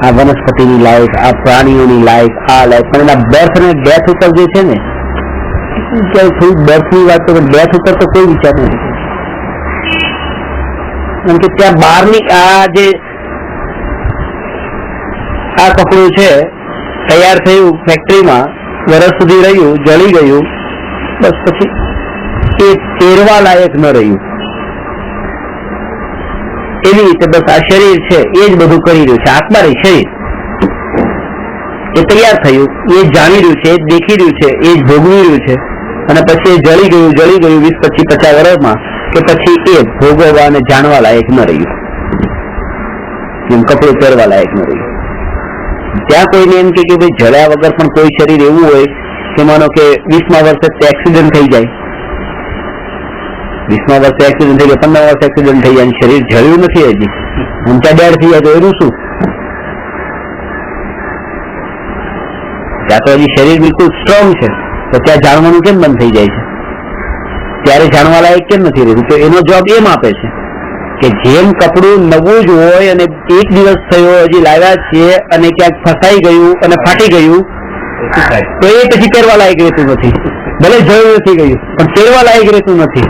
આ વનસ્પતિની લાઈફ, આ પ્રાણીઓની લાઈફ, આ લાઈફ, પણ એના બર્થ અને ડેથ ઉપર જે છે ને, થોડી બર્થ ની વાત તો ડેથ ઉપર તો કોઈ વિચાર નથી. કેમ કે ત્યાં બહારની આ જે આ કપડું છે તૈયાર થયું ફેક્ટરીમાં, વર્ષ સુધી રહ્યું, જળી ગયું, બસ પછી એ પહેરવા લાયક ન રહ્યું. એવી રીતે બસ આ શરીર છે એ જ બધું કરી રહ્યું છે. આત્મારી શરીર એ તૈયાર થયું, એ જાણી રહ્યું છે, એ દેખી રહ્યું છે, એ જ ભોગવી રહ્યું છે, અને પછી એ જળી ગયું 20-25-50 વર્ષમાં, કે પછી એ ભોગવવા અને જાણવા લાયક ન રહ્યું, એમ કપડું પહેરવા લાયક ન રહ્યું. ત્યાં કોઈને એમ કે ભાઈ જળ્યા વગર પણ કોઈ શરીર એવું હોય કે માનો કે 20મા વર્ષે એક્સિડન્ટ થઈ જાય, 20મા વર્ષે એક્સિડન્ટ થઈ જાય, 15 વર્ષે એક્સિડન્ટ થઈ જાય, શરીર જળ્યું નથી હજી, ઊંચા ડેડ થઈ જાય તો એનું શું? ત્યાં તો હજી શરીર બિલકુલ સ્ટ્રોંગ છે, તો ત્યાં જાણવાનું કેમ બંધ થઈ જાય છે? ત્યારે જાણવા લાયક કેમ નથી રહ્યું? તો એનો જવાબ એમ આપે છે કે જેમ કપડું નવું જ હોય અને એક દિવસ થયો હજી લાવ્યા છીએ અને ક્યાંક ફસાઈ ગયું અને ફાટી ગયું, તો એ પછી પહેરવા લાયક રહેતું નથી. ભલે જયું નથી ગયું પણ પહેરવા લાયક રહેતું નથી.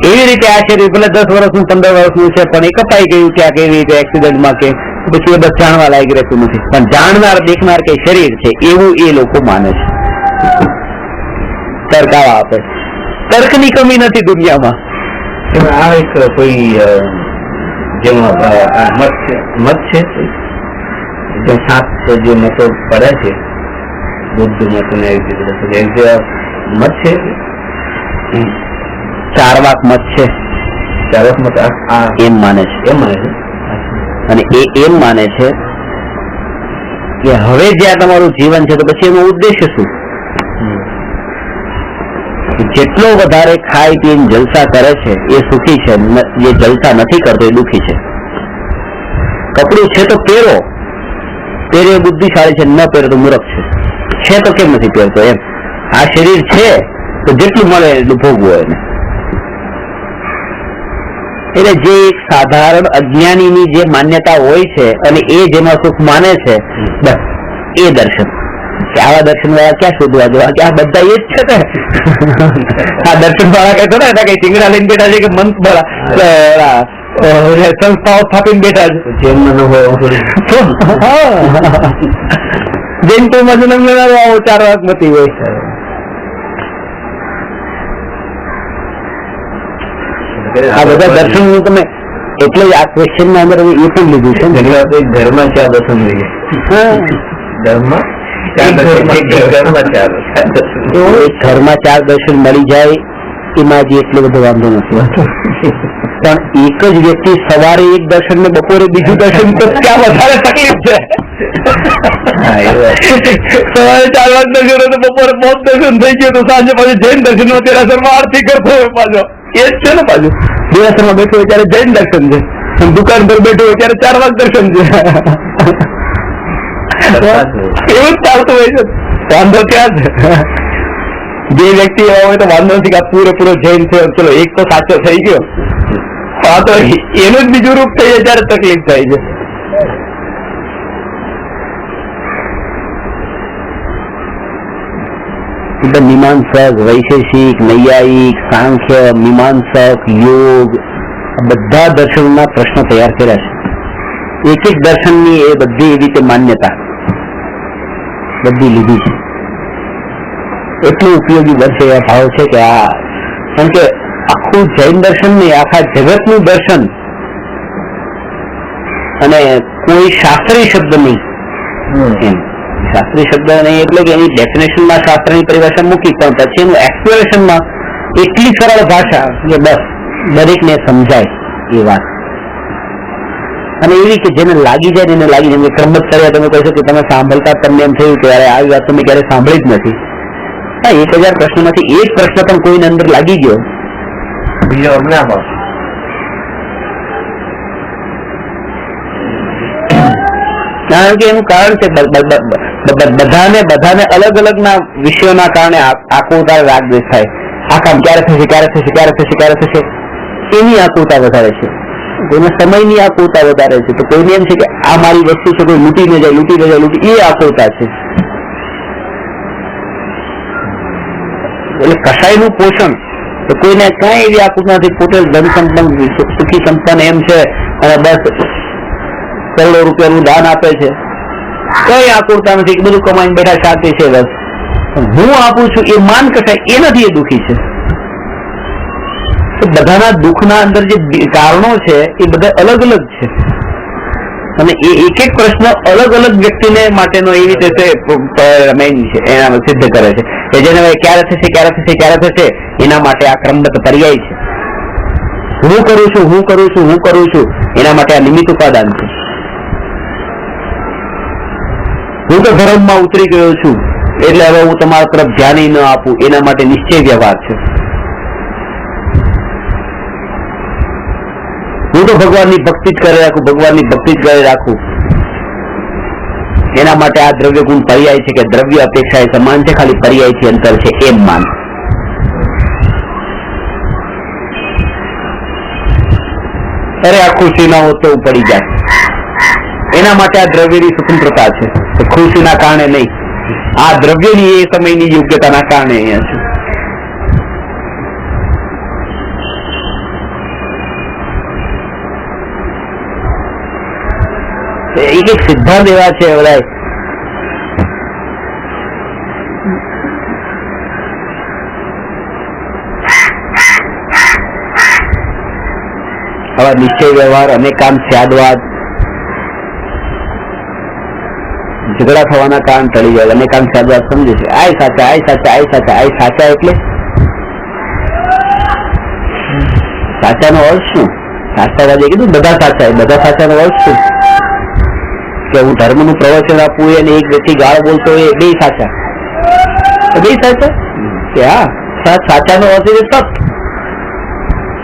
એવી રીતે આ શરીર ભલે 10 વર્ષનું 15 વર્ષનું છે પણ એ કપાઈ ગયું ક્યાંક એવી રીતે એક્સિડન્ટમાં, કે પછી એ બસ જાણવા લાયક રહેતું નથી. પણ જાણનાર દેખનાર કે શરીર છે એવું એ લોકો માને છે. તર્ક આવા આપે. તર્કની કમી નથી દુનિયામાં. આ એક કોઈ જેમાં મત છે જે 7 જે મતો પડે છે, બુદ્ધ મત ને એવી રીતે મત છે, 4 વાક મત છે. 4 મત એમ માને છે. એમ માને છે. અને એ એમ માને છે કે હવે જ્યાં તમારું જીવન છે તો પછી એનો ઉદ્દેશ્ય શું? જેટલો વધારે ખાઈ પીને જલસા કરે છે એ સુખી છે, જે જલસા નથી કરતો એ દુઃખી છે. કપડું છે તો પહેરો, પહેરે બુદ્ધિશાળી છે, ન પહેરે તો મૂર્ખ છે તો કેમ નથી પહેરતો એમ. આ શરીર છે તો જેટલું મળે એટલું ભોગવું એને. એટલે જે એક સાધારણ અજ્ઞાનીની જે માન્યતા હોય છે અને એ જેમાં સુખ માને છે, બસ એ દર્શન. કે આવા દર્શન વાળા ક્યાં શોધવા જવા, કે આ બધા એ જ છે ને. આ દર્શન વાળા કઈ થોડા કઈ ટીંગડા લઈને બેઠા છે કે મંત સંસ્થાઓ સ્થાપીને બેઠા છે. જેમ ન હોય જૈન તો મજૂર 4 વાક મતી હોય. આ બધા દર્શન નું તમે એટલે જ આ ક્વેશ્ચન ના અંદર એ પણ લીધું છે. ઘરમાં 4 દર્શન જોઈએ. ઘરમાં 4 દર્શન મળી જાય એમાં જ એટલો બધો વાંધો નથી હોતો. પણ એક જ વ્યક્તિ સવારે એક દર્શન ને બપોરે બીજું દર્શન, તો ક્યાં વધારે તકલીફ છે? સવારે 4 વાગ દર્શન તો બપોરે 5 દર્શન થઈ ગયું તો સાંજે પાછું જૈન દર્શન માં દેરાસરમાં આરતી કરતો હોય પાછો. એ જ છે ને, પાછું દેરાસરમાં બેઠો હોય ત્યારે જૈન દર્શન છે, દુકાન પર બેઠો હોય ત્યારે 4 વાગ દર્શન છે. એવું જ ચાલતું હોય છે. વાંધો ક્યાં છે? જે વ્યક્તિ એવા હોય તો વાંધો નથી કે આ પૂરેપૂરો જૈન છે, ચલો એક તો સાચો થઈ ગયો, આ તો એનું જ બીજું રૂપ થઈ જાય ત્યારે તકલીફ થાય છે. એટલે મીમાંસક, વૈશેષિક, નૈયાયિક, સાંખ્ય, મીમાંસક, યોગ, બધા દર્શનોના પ્રશ્નો તૈયાર કર્યા છે. એક એક દર્શનની એ બધી એવી રીતે માન્યતા બધી લીધી છે. એટલું ઉપયોગી બનશે એવા ભાવ છે કે આ, કારણ કે આખું જૈન દર્શન નહીં, આખા જગતનું દર્શન, અને કોઈ શાસ્ત્રીય શબ્દ નહીં. એમ શાસ્ત્રીય શબ્દ નહીં એટલે કે એની ડેફિનેશનમાં શાસ્ત્રની પરિભાષા મૂકી, પણ પછી એનું એક્સપ્લેનેશનમાં એટલી સરળ ભાષા કે બસ દરેકને સમજાય એ વાત. અને એવી કે જેને લાગી જાય એને લાગી જાય. ક્રમબદ્ધ કર્યા તમે કહેશો કે તમે સાંભળતા તમને એમ થયું કે આવી વાત તમે ક્યારે સાંભળી જ નથી, હા, 1000 પ્રશ્નોમાંથી એક પ્રશ્ન પણ કોઈને અંદર લાગી ગયો, બીજો અમને આપો. કારણ કે એનું કારણ છે બધાને અલગ અલગ ના વિષયોના કારણે આકુરતા રાગ દ્વેષ થાય. આ કામ ક્યારે થશે, ક્યારે થશે, ક્યારે થશે, ક્યારે થશે, એની આકુરતા વધારે છે. કોઈને સમયની આકુરતા વધારે છે, તો કોઈને એમ છે કે આ મારી વસ્તુ છે, કોઈ લૂંટી ન જાય, એ આકુરતા છે. એટલે કસાયનું પોષણ તો કોઈને કઈ એવી આકુરતા નથી. પોતે ધન સંપન્ન સુખી સંપન્ન એમ છે અને બસ કરોડો રૂપિયાનું દાન આપે છે, કઈ આકુરતા નથી, બધું કમાઈને બેઠા શાંતિ છે. બસ હું આપું છું એ માન કસાય એ નથી, એ દુઃખી છે. તો બધાના દુઃખના અંદર જે કારણો છે એ બધા અલગ અલગ છે અને એ એક એક પ્રશ્ન અલગ અલગ વ્યક્તિને માટેનો એવી રીતે એના સિદ્ધ કરે છે કે જેને ક્યારે થશે, ક્યારે થશે, ક્યારે થશે, એના માટે આ ક્રમબદ્ધ પર્યાય છે. હું કરું છું, હું કરું છું, હું કરું છું, એના માટે આ નિમિત્ત ઉપાદાન છે. હું તો ધર્મમાં ઉતરી ગયો છું એટલે હવે હું તમારા તરફ ધ્યાન ન આપું, એના માટે નિશ્ચય વ્યવહાર છે. હું તો ભગવાનની ભક્તિ જ કરી રાખું, ભગવાનની ભક્તિ જ કરી રાખું, એના માટે આ દ્રવ્ય ગુણ પર્યાય છે કે દ્રવ્ય અપેક્ષા એ સમાન છે, ખાલી પર્યાયથી અંતર છે એમ માન. અરે આ ખુશી ના હોત તો પડી જાય, એના માટે આ દ્રવ્યની સ્વતંત્રતા છે. ખુશીના કારણે નહીં, આ દ્રવ્યની એ સમયની યોગ્યતાના કારણે અહીંયા છે. એક એક સિદ્ધાંત એવા છે બધા. હવે નિશ્ચય વ્યવહાર, અનેકાંત સ્યાદવાદ, ઝઘડા થવાના કારણ ટળી જાય. અનેકાંત સ્યાદવાદ સમજે છે, આય સાચા, આય સાચા, આય સાચા, આય સાચા એટલે સાચાનો અર્થ શું? શાસ્ત્રવાદીએ કીધું બધા સાચા. બધા સાચાનો અર્થ શું? કે હું ધર્મનું પ્રવચન આપું અને એક વ્યક્તિ ગાળ બોલતો હોય, બે સાચા. બે સાચા કે હા, સાચાનો અર્થ છે સત.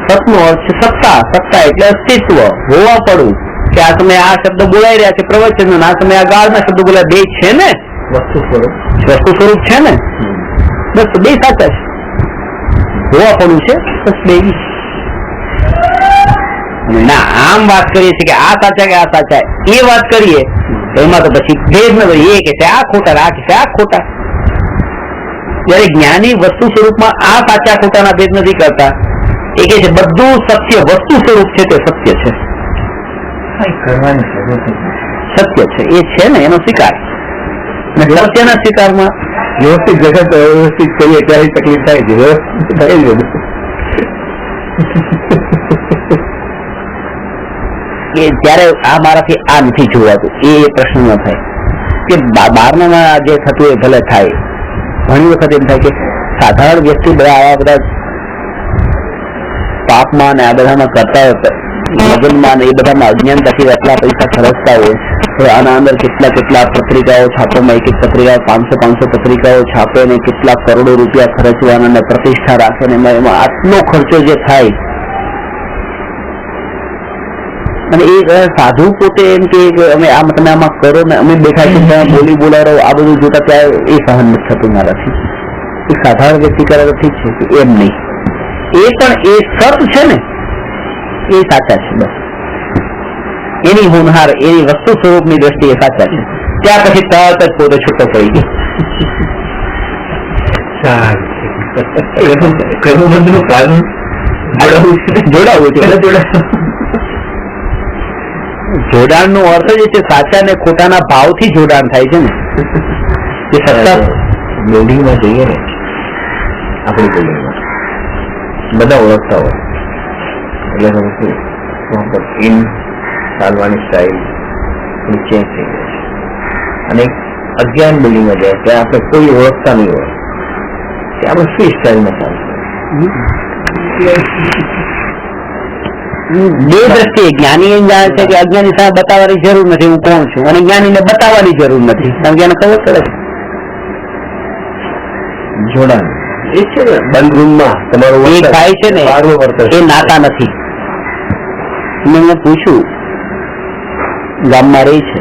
સતનો અર્થ છે સત્તા. સત્તા એટલે અસ્તિત્વ, હોવા પડવું. કે આ સમયે આ શબ્દ બોલાઈ રહ્યા છે પ્રવચન, આ સમયે આ ગાળના શબ્દ બોલાય, બે છે ને, વસ્તુ સ્વરૂપ છે ને, બસ બે સાચા છે. હોવા પડવું છે બસ બે. ના આમ વાત કરીએ છીએ કે આ સાચા કે આ સાચા, એ વાત કરીએ એમાં તો પછી ભેદ ન હોય. એ કે છે આ ખોટા, આ કે છે આ ખોટા. જયારે જ્ઞાની વસ્તુ સ્વરૂપમાં આ સાચા ખોટાના ભેદ નથી કરતા. એ કે છે બધું સત્ય વસ્તુ સ્વરૂપ છે તે સત્ય છે, સત્ય છે એ છે ને, એનો સ્વીકાર. સત્યના સ્વીકારમાં વ્યવસ્થિત જગત વ્યવસ્થિત કરીએ ત્યારે તકલીફ થાય છે. વ્યવસ્થિત થાય જ બધું. ત્યારે આ મારાથી આ નથી જોવાતું, એ પ્રશ્ન ન થાય કે બહારના જે થતું એ ભલે થાય. ઘણી વખત એમ થાય કે સાધારણ વ્યક્તિ બધા આવા બધા પાપમાં ને આ બધામાં કરતા મગનમાં ને એ બધામાં અજ્ઞાનતાથી આટલા પૈસા ખર્ચતા હોય તો આના અંદર કેટલા પત્રિકાઓ છાપવામાં, એક પત્રિકા 500 પત્રિકાઓ છાપે ને કેટલા કરોડો રૂપિયા ખર્ચવાના ને પ્રતિષ્ઠા રાખે ને એમાં આટલો ખર્ચો જે થાય. અને એ સાધુ પોતે એમ કે અમે તમે આમાં કરો ને અમે બેઠા છીએ બોલી બોલાવો, આ બધું જોતા ત્યાં એ સહન નથી થતું મારાથી. એ સાધારણ વ્યક્તિ કરે તો ઠીક છે, એમ નહીં. એ પણ એ સત છે ને, એ સાચા છે. બસ એની હોનહાર, એની વસ્તુ સ્વરૂપની દ્રષ્ટિએ સાચા છે. ત્યાં પછી તરત જ પોતે છૂટો પડી ગયો. જોડાવું છે. જોડાણ નો અર્થ જ છે સાચા ને ખોટાના ભાવથી જોડાણ થાય છે ને. એ સત્તા બિલ્ડિંગમાં જઈએ ને, આપણી બિલ્ડિંગમાં બધા ઓળખતા હોય એટલે ઇન ચાલવાની સ્ટાઇલ ચેન્જ થઈ ગઈ છે. અને અજ્ઞાન બિલ્ડિંગમાં જાય ત્યાં આપણે કોઈ ઓળખતા નહીં હોય કે આપણે ફ્રી સ્ટાઇલમાં ચાલશે. બે દ્રષ્ટિએ જ્ઞાની એમ જાણે છે કે અજ્ઞાની સામે બતાવવાની જરૂર નથી હું કોણ છું, અને જ્ઞાનીને બતાવવાની જરૂર નથી કારણ કે એને ખબર પડે છે. જોડાણ એ છે ને બંધ રૂમમાં તમારું એ થાય છે ને બહારનું વર્તન એ નાતા નથી. મેં પૂછ્યું, ગામમાં રહી છે,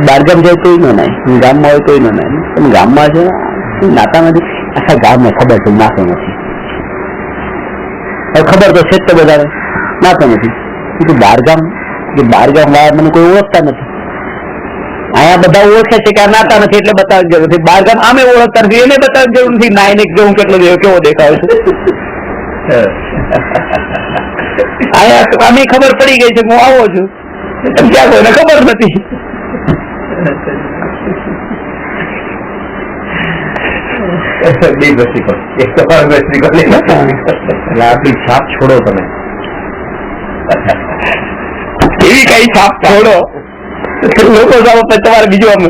બહારગામ જાય તોય ન નાય, ગામમાં હોય તોય ન નાય, તમે ગામમાં છે નાતા નથી. આખા ગામને ખબર છે નાતો નથી. ખબર તો છે જ તો બધા નાતો નથી. બહારગામ વાળા મને કોઈ ઓળખતા નથી. અહીંયા બધા ઓળખે છે કે આ નાતા નથી એટલે બતાવવાની જરૂર નથી. બહારગામ આમે ઓળખતા નથી એને બતાવવાની જરૂર નથી. નાઈને કેવું કેટલો કેવો દેખાવ છે. અહીંયા આમે ખબર પડી ગઈ છે હું આવો છું, ત્યાં કોઈને ખબર નથી. આપણી છાપ છોડો તમે, એવી કઈ છાપ છોડો લોકો તમારે બીજું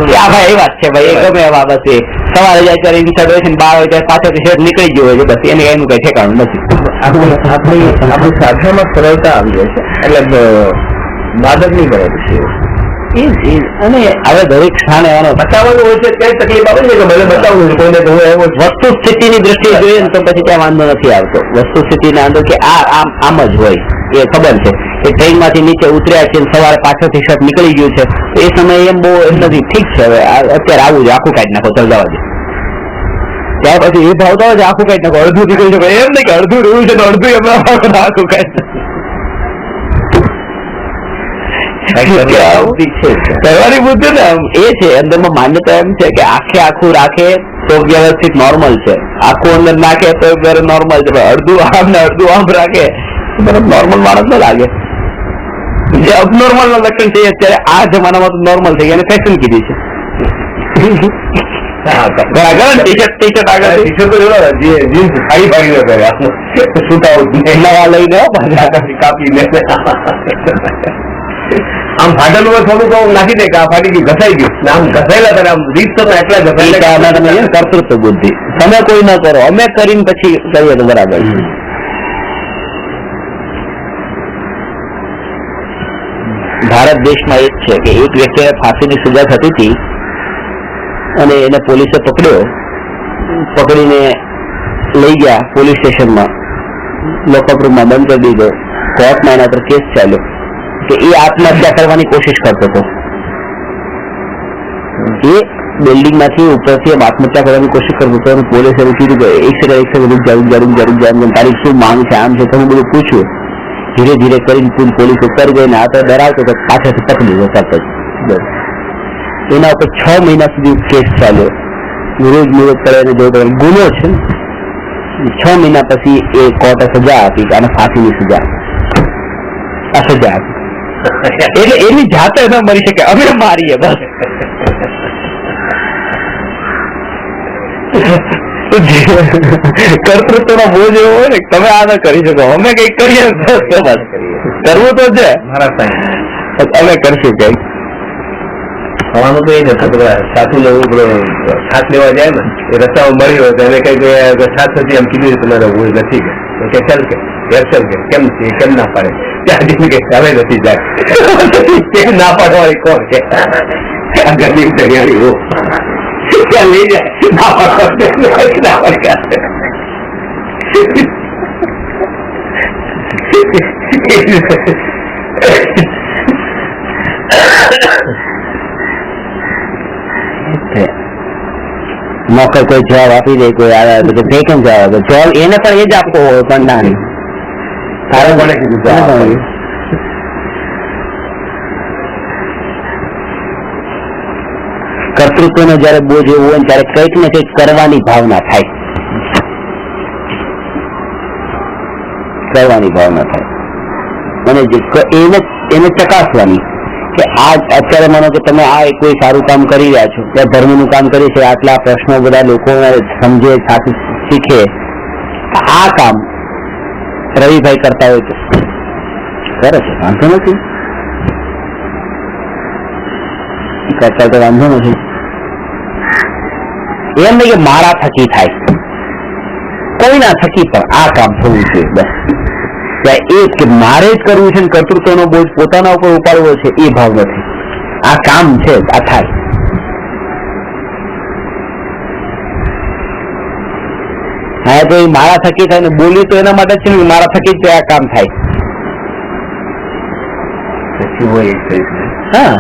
ભાઈ એ વાત છે ભાઈ. એ ગમે એવા બસ એ સવારે જાય ત્યારે ઇન્સર્ટ હોય છે, બહાર હોય ત્યારે પાછળથી શેર નીકળી ગયો હોય છે, બસ એને એનું કઈ ઠેકાણું નથી. આપણી સાધનામાં સરળતા આવી જાય છે એટલે બાદક નહીં કરે છે. અને હવે દરેક સ્થાને એનો બતાવવાનું હોય છે કઈ તકલીફ આવે છે કે ભલે બતાવવું છે કોઈને તો એવો વસ્તુ સ્થિતિની દ્રષ્ટિએ જોઈએ ને તો પછી ત્યાં વાંધો નથી આવતો. વસ્તુ સ્થિતિના અંદર કે આમ જ હોય એ ખબર છે કે ટ્રેન માંથી નીચે ઉતર્યા છે સવારે પાછળથી શર્ટ નીકળી ગયું છે એ સમયે એમ બહુ એમ નથી. ઠીક છે હવે અત્યારે આવું છે, આખું કાઢી નાખો, ચાલ જવા દે. ત્યાર પછી એ ભાવતા હોય છે આખું કાઢી નાખો, અડધું નીકળી શકે એમ નહીં કે અડધું રહ્યું છે તો અડધું એમ આખું કાઢી કરવાની બુદ્ધિ ને એ છે. અંદરમાં માન્યતા એમ છે કે આખે આખું રાખે તો વ્યવસ્થિત નોર્મલ છે, આખું અંદર નાખે તો નોર્મલ છે, અડધું આમ ને અડધું આમ રાખે નોર્મલ માણસ ન લાગે. જે અબનોર્મલ નું લક્ષણ છે અત્યારે આ જમાનામાં તો નોર્મલ થઈ ગયા, ફેશન કીધી છે. આમ ફાટેલું હોય થોડું તો નાખી દે કે આ ફાટી ગયું, ઘસાઈ ગયું, આમ ઘસાયેલા કરે આમ રીત તો એટલા ઘસાયેલા. કર્તૃત્વ બુદ્ધિ તમે કોઈ ન કરો, અમે કરીને પછી કરીએ તો બરાબર. ભારત દેશમાં એ જ છે કે એક વ્યક્તિને ફાંસીની સજા થતી હતી અને એને પોલીસે પકડીને લઈ ગયા પોલીસ સ્ટેશનમાં, લોકઅપ રૂમમાં બંધ કરી દીધો. કોર્ટમાં એના પર કેસ ચાલ્યો કે એ આત્મહત્યા કરવાની કોશિશ કરતો હતો. એ બિલ્ડિંગ માંથી ઉપરથી આત્મહત્યા કરવાની કોશિશ કરતો હતો અને પોલીસે એવું કીધું કે એક સેકન્ડ તારી શું માંગ છે, આમ છે. તમે બધું પૂછ્યું, ધીરે ધીરે કરીને પોલીસ ઉપર ગઈ ને આ તો ડરાવતો તો પાછળથી પકડી દીધો તરત જ. એના ઉપર 6 મહિના સુધી કેસ ચાલ્યો, રોજ મુહૂર્ત કરે અને જોયું ગુનો છે. 6 મહિના પછી એ કોર્ટે સજા આપી અને ફાંસીની સજા આપી. એટલે એની જાતે ન મરી શકે, અમે મારીએ બસ. કર્તૃત્વનો બોજ એવો હોય ને તમે આ ન કરી શકો, અમે કઈક કરીએ કરવું તો છે અમે કરશું કઈક. થવાનું તો એ જ હતું સાચું લેવું, સાથ લેવા જાય ને એ રસ્તામાં મળી હોય તો એને કઈ સાથ નથી એમ કીધું તમારે ભૂલ નથી કે ચાલ કે કેમ ના પાડે ત્યાં કે હવે નથી જાય કેમ ના પાડવાની કોણ છે ગરીબ દરિયાળી ત્યાં લઈ જાય ના પાડવા નોકર કોઈ જવાબ આપી દે, કોઈ આવે તો તે કેમ જવાબ એને પણ એ જ આપવો હોય પણ ના નહીં. તારે કોને કીધું? કર્તૃત્વનો જયારે બોજ એવું હોય ત્યારે કંઈક ને કંઈક કરવાની ભાવના થાય, અને એને ચકાસવાની કે આ અત્યારે માનો કે તમે આ કોઈ સારું કામ કરી રહ્યા છો, ત્યાં ધર્મનું કામ કરી છે, આટલા પ્રશ્નો બધા લોકો સમજે, સાથે શીખે. આ કામ રવિભાઈ કરતા હોય તો કરે છે, વાંધો નથી, કરતા તો વાંધો નથી. એમ નહીં કે મારા થકી થાય, કોઈના થકી પણ આ કામ થવું જોઈએ બસ. એ કે મારે જ કરવું છે, કર્તૃત્વનો બોજ પોતાના ઉપર ઉપાડવો છે એ ભાવ નથી. આ કામ છે, આ થાય. હા તો એ મારા થકી થાય ને બોલ્યું તો એના માટે છે ને મારા થકી જ આ કામ થાય. પછી હોય એક કહીશ હા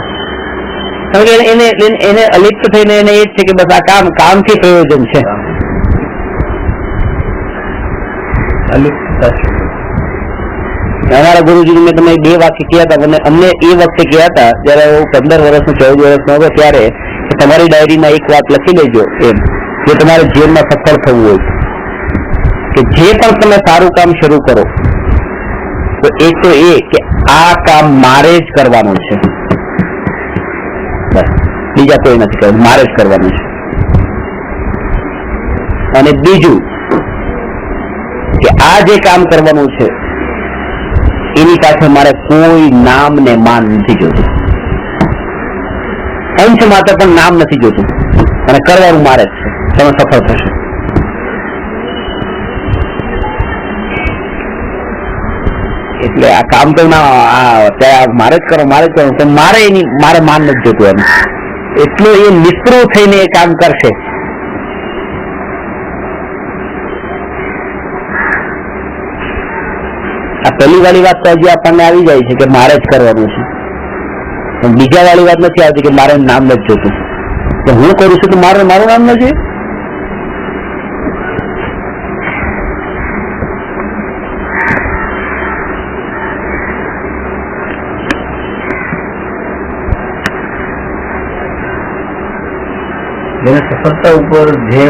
એને અલિપ્ત થઈને એને એ જ છે કે બસ આ કામથી પ્રયોજન છે. અમારા ગુરુજી મેં તમે 2 વાક્ય કહ્યા હતા અને અમને એ વખતે કહ્યા હતા જયારે હું 15 વર્ષનો 14 વર્ષનો હતો ત્યારે તમારી ડાયરીમાં એક વાત લખી લેજો એમ કે તમારે જીવનમાં સફળ થવું હોય કે જે પણ તમે સારું કામ શરૂ કરો તો એક તો એ કે આ કામ મારે જ કરવાનું છે, બસ બીજા કોઈ નથી કરવાનું, મારે જ કરવાનું છે. અને બીજું કે આ જે કામ કરવાનું છે એની પાછળ મારે કોઈ નામ ને માન નથી જોતું, અંશ માત્ર પણ નામ નથી જોતું અને કરવાનું મારે જ છે. તમે સફળ થશો. એટલે આ કામ તો મારે જ કરો પણ મારે માન નથી જોતું એમ. એટલો એ નિસ્પૃહ થઈને એ કામ કરશે. આ પહેલી વાળી વાત તો હજી આપણને આવી જાય છે કે મારે જ કરવાનું છે, પણ બીજા વાળી વાત નથી આવતી કે મારે નામ નથી જોતું. તો હું કરું છું તો મારું નામ નથી. જેને સફળતા ઉપર જે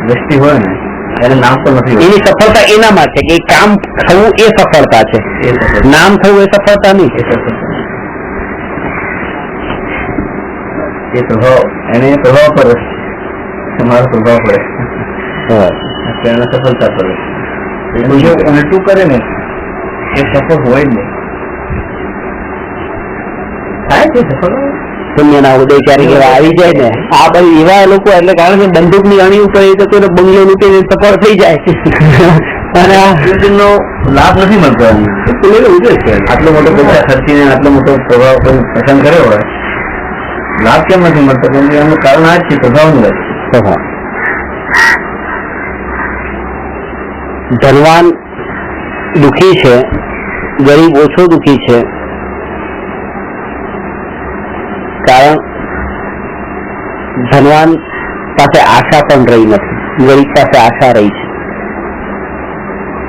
દ્રષ્ટિ હોય ને એને નામ પણ નથી. એની સફળતા એના માટે કે કામ થવું એ સફળતા છે, નામ થવું એ સફળતા નહીં. એ પ્રભાવ એને પ્રભાવ પડે, તમારો પ્રભાવ પડે એને સફળતા પડે. જો ઉલટું કરે ને એ સફળ હોય જ નહીં. થાય છે સફળ પુણ્યના ઉદય ક્યારેક એવા આવી જાય ને આ બધી એવા લોકો એટલે કારણ કે બંદૂક ની અણી ઉપર તો કોઈને બંગલો લૂંટીને સફળ થઈ જાય અને નો લાભ નથી મળતો. આટલો મોટો પૈસા ખર્ચીને આટલો મોટો પ્રભાવ કોઈ પસંદ કર્યો હોય, લાભ કેમ નથી મળતો? કેમ કે એનું કારણ આ જ છે પ્રભાવનું રહે. ધનવાન દુઃખી છે, ગરીબ ઓછો દુઃખી છે. કારણ ધનવાન પાસે આશા પણ રહી નથી, ગરીબ પાસે આશા રહી છે.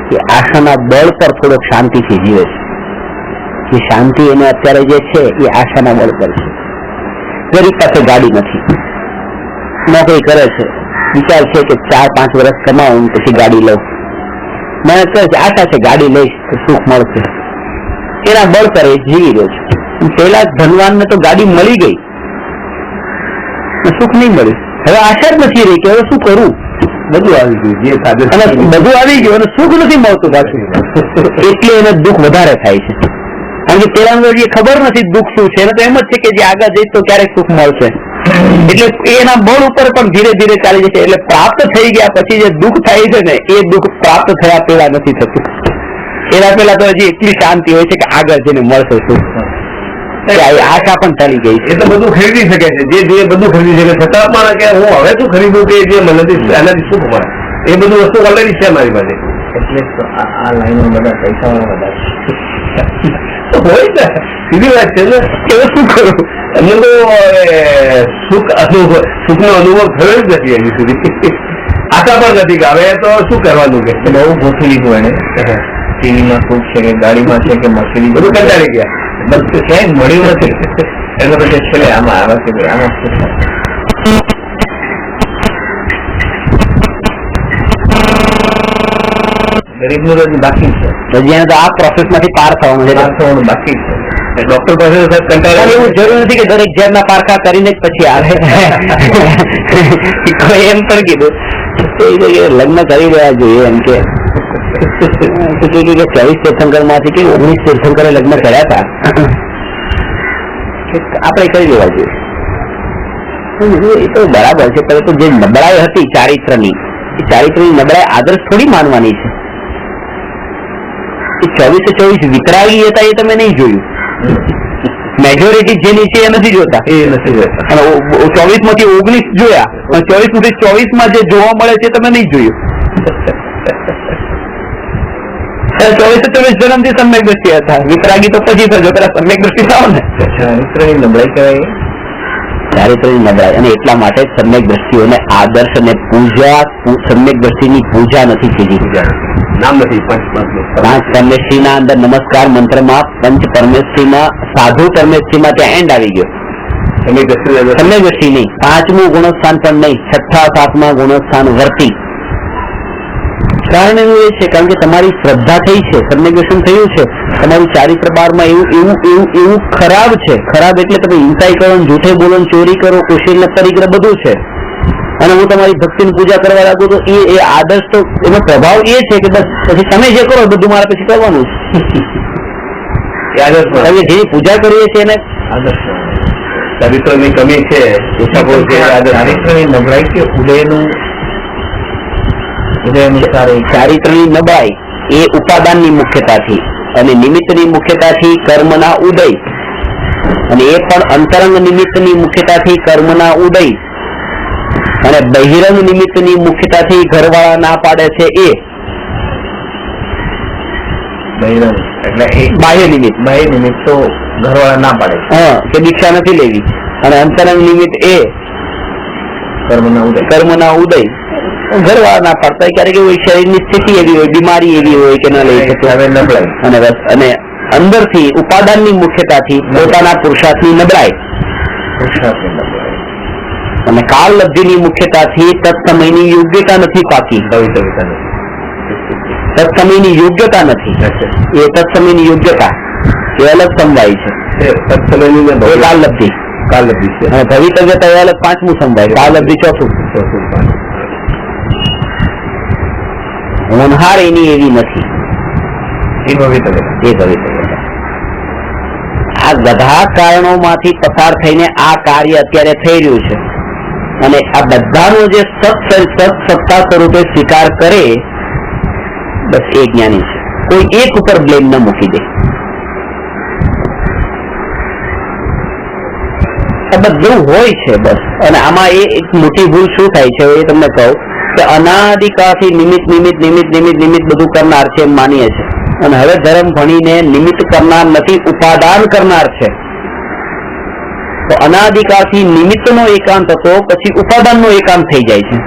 કે આશાના બળ પર થોડોક શાંતિથી જીવે છે. એ શાંતિ એને અત્યારે જે છે એ આશાના બળ પર છે. ગરીબ પાસે ગાડી નથી, નોકરી કરે છે, વિચાર છે કે 4-5 વર્ષ કમાવું પછી ગાડી લઉં. મને કહે છે આશા છે ગાડી લઈશ તો સુખ મળશે, એના બળ પર એ જીવી રહ્યો છે. પેલા ધનવાનને તો ગાડી મળી ગઈ, સુખ નહીં મળ્યું. હવે આશા જ નથી રહી કે હવે શું કરું, બધું આવી ગયું, જે સાધન બધું આવી ગયું અને સુખ નથી મળતું પાછું. એટલે એને દુઃખ વધારે થાય છે. કારણ કે પેલા જે ખબર નથી દુઃખ શું છે, એને તો એમ જ છે કે જે આગળ જઈશ તો ક્યારેક સુખ મળશે. એટલે એના બળ ઉપર પણ ધીરે ધીરે ચાલી જશે. એટલે પ્રાપ્ત થઈ ગયા પછી જે દુઃખ થાય છે ને એ દુઃખ પ્રાપ્ત થયા પેલા નથી થતું. એના પેલા તો હજી એટલી શાંતિ હોય છે કે આગળ જઈને મળશે સુખ. આશા પણ ચાલી ગઈ છે. એ તો બધું ખરીદી શકે છે, જે બધું ખરીદી શકે, છતાં પણ કે હું હવે શું ખરીદું કે જે મને એનાથી સુખ મળે એ બધું વસ્તુ ઓલરેડી છે મારી પાસે. એટલે આ લાઈનો બધા પૈસા વાળા બધા હોય ને, સીધી વાત છે ને. એવું શું કરું, એમને તો સુખનો અનુભવ થયો જ નથી હજી સુધી. આશા પણ નથી કે હવે તો શું કરવાનું કે બહુ ગોઠવી લીધું એને. ટીવીમાં સુખ છે કે ગાડીમાં છે કે મશીની બધું કંટાળી ગયા, બધું ક્યાંય મળ્યું નથી. એને પછી છેલ્લે આમાં આવે છે આમાં ગરીબ નું રોજ બાકી છે. હજી તો આ પ્રોસેસ માંથી પાર થવાનું છે, બાકી છે. ડોક્ટર પાસે કંટાળે એવું જરૂર નથી કે દરેક જાતના પારખા કરીને જ પછી આવે. એમ પણ કીધું લગ્ન કરી રહ્યા જોઈએ એમ કે 24 તીર્થંકર માંથી કે 19 તીર્થંકરે લગ્ન કર્યા હતા, આપણે કરી લેવા જોઈએ. એ તો બરાબર છે, પરંતુ જે નબળાઈ હતી ચારિત્રની, એ ચારિત્રની નબળાઈ આદર્શ થોડી માનવાની છે. એ 24 વિતરાગી હતા એ તમે નહીં જોયું. મેજોરિટી જેની છે એ નથી જોતા, એ નથી જોતા. અને 24 માંથી 19 જોયા, પણ 24 માંથી 24 માં જે જોવા મળે છે તમે નહીં જોયું. ચોવીસ જન્મથી સમ્યક દ્રષ્ટિ હતા. વિતરાગી તો પછી થજો, પેલા સમ્યક દ્રષ્ટિ થાવ ને. ચારિત્રની નબળાઈ કહેવાય. ચારિત્રની નબળાઈ, અને એટલા માટે સમ્યક દ્રષ્ટિઓને આદર્શ અને પૂજા, સમ્યક દ્રષ્ટિની પૂજા નથી કીધી. નામ નથી પાંચ પરમેશ્વરીના અંદર નમસ્કાર મંત્રમાં પંચ પરમેશ્વરીમાં સાધુ પરમેશ્વરીમાં ત્યાં એન્ડ આવી ગયો. સમ્યક દ્રષ્ટિ નહીં, પાંચમું ગુણસ્થાન પણ નહીં, છઠ્ઠા સાતમા ગુણસ્થાન વર્તી. કારણ એવું એ છે, કારણ કે તમારી શ્રદ્ધા થઈ છે, સમ્યક દર્શન થયું છે, તમારું ચારિત્ર બારમાં એવું ખરાબ છે. ખરાબ એટલે તમે હિંસાઈ કરો, જૂઠે બોલો, ચોરી કરો, કુશીલ પરિગ્રહ બધું છે, અને હું તમારી ભક્તિની પૂજા કરવા લાગુ તો એ આદર્શ તો એનો પ્રભાવ એ છે કે બસ પછી તમે જે કરો બધું મારા પછી કરવાનું છે. જેની પૂજા કરીએ છીએ એને આદર્શ ચારિત્રની કમી છે, ચારિત્રની નબળાઈ કે ઉદયનું ચારિત્રની નબળાઈ એ ઉપાદાનની મુખ્યતાથી અને નિમિત્તની મુખ્યતાથી કર્મના ઉદય, અને એ પણ અંતરંગ નિમિત્તની મુખ્યતાથી કર્મના ઉદય, અને બહિરંગ નિમિત્તની મુખ્યતાથી ઘરવાળા ના પાડે છે એ બહિરંગ એટલે બાહ્ય નિમિત્ત તો ઘરવાળા ના પાડે કે દીક્ષા નથી લેવી, અને અંતરંગ નિમિત્ત એ કર્મના ઉદય ઘરવાળા ના પાડતા હોય. ક્યારેક એવું શરીરની સ્થિતિ એવી હોય, બીમારી એવી હોય કે ના લઈ શકે, અને અંદરથી ઉપાદાનની મુખ્યતાથી પોતાના પુરુષાર્થની નબળાઈ અને કાળ લબ્ધિની મુખ્યતાથી તત્સમયની યોગ્યતા નથી પાકી. તત્સમયની યોગ્યતા નથી, એ તત્સમયની યોગ્યતા એ અલગ સમવાય છે. કાળ લબ્ધિ છે, અને ભવિતવ્યતા એ અલગ પાંચમું સમવાય, કાળ લબ્ધિ ચોથું. હોનહાર એની એવી નથી, એ ભવિતવ્યતા. આ બધા કારણોમાંથી પસાર થઈને આ કાર્ય અત્યારે થઈ રહ્યું છે, અને આ બધાનો જે સત્તા સ્વરૂપે સ્વીકાર કરે બસ એ જ્ઞાની છે. કોઈ એક ઉપર બ્લેમ ન મૂકી દે. આ બધું હોય છે બસ. અને આમાં એ એક મોટી ભૂલ શું થાય છે એ તમને કહું કે અનાદિકાળથી નિમિત્ત બધું કરનાર છે એમ માનીએ છે, અને હવે ધર્મ ભણીને નિમિત્ત કરનાર નથી, ઉપાદાન કરનાર છે. તો અનાદિકાળથી નિમિત્તનો એકાંત હતો, પછી ઉપાદાનનો એકાંત થઈ જાય છે,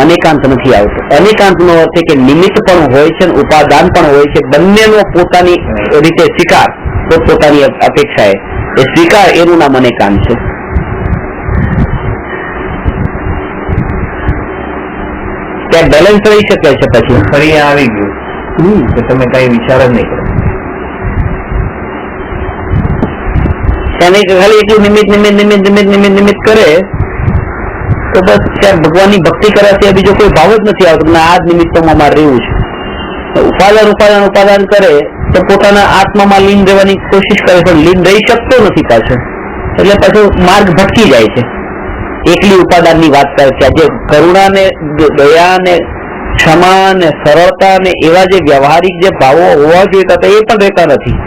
અનેકાંત નથી આવતો. અનેકાંતનો અર્થ કે નિમિત્ત પણ હોય છે અને ઉપાદાન પણ હોય છે, બંનેનો પોતાની રીતે સ્વીકાર, પોતાની અપેક્ષાએ એ સ્વીકાર, એનું નામ અનેકાંત છે. ત્યાં બેલેન્સ રહી શકે છે. પછી ફરી આવી ગયું કે તમે કઈ વિચાર જ નહીં કરો, ખાલી એટલું નિમિત્ત કરે તો બસ ત્યાં ભગવાનની ભક્તિ કરે છે, બીજો કોઈ ભાવ જ નથી આવતો. આ જ નિમિત્તોમાં મારે રહેવું છે. ઉપાદાન કરે તો પોતાના આત્મામાં લીન રહેવાની કોશિશ કરે, પણ લીન રહી શકતો નથી પાછો, એટલે પાછો માર્ગ ભટકી જાય છે. એકલી ઉપાદાનની વાત કરે છે. આજે કરુણા ને દયા ને ક્ષમા ને સરળતા ને એવા જે વ્યવહારિક જે ભાવો હોવા જોઈએ એ પણ રહેતા નથી.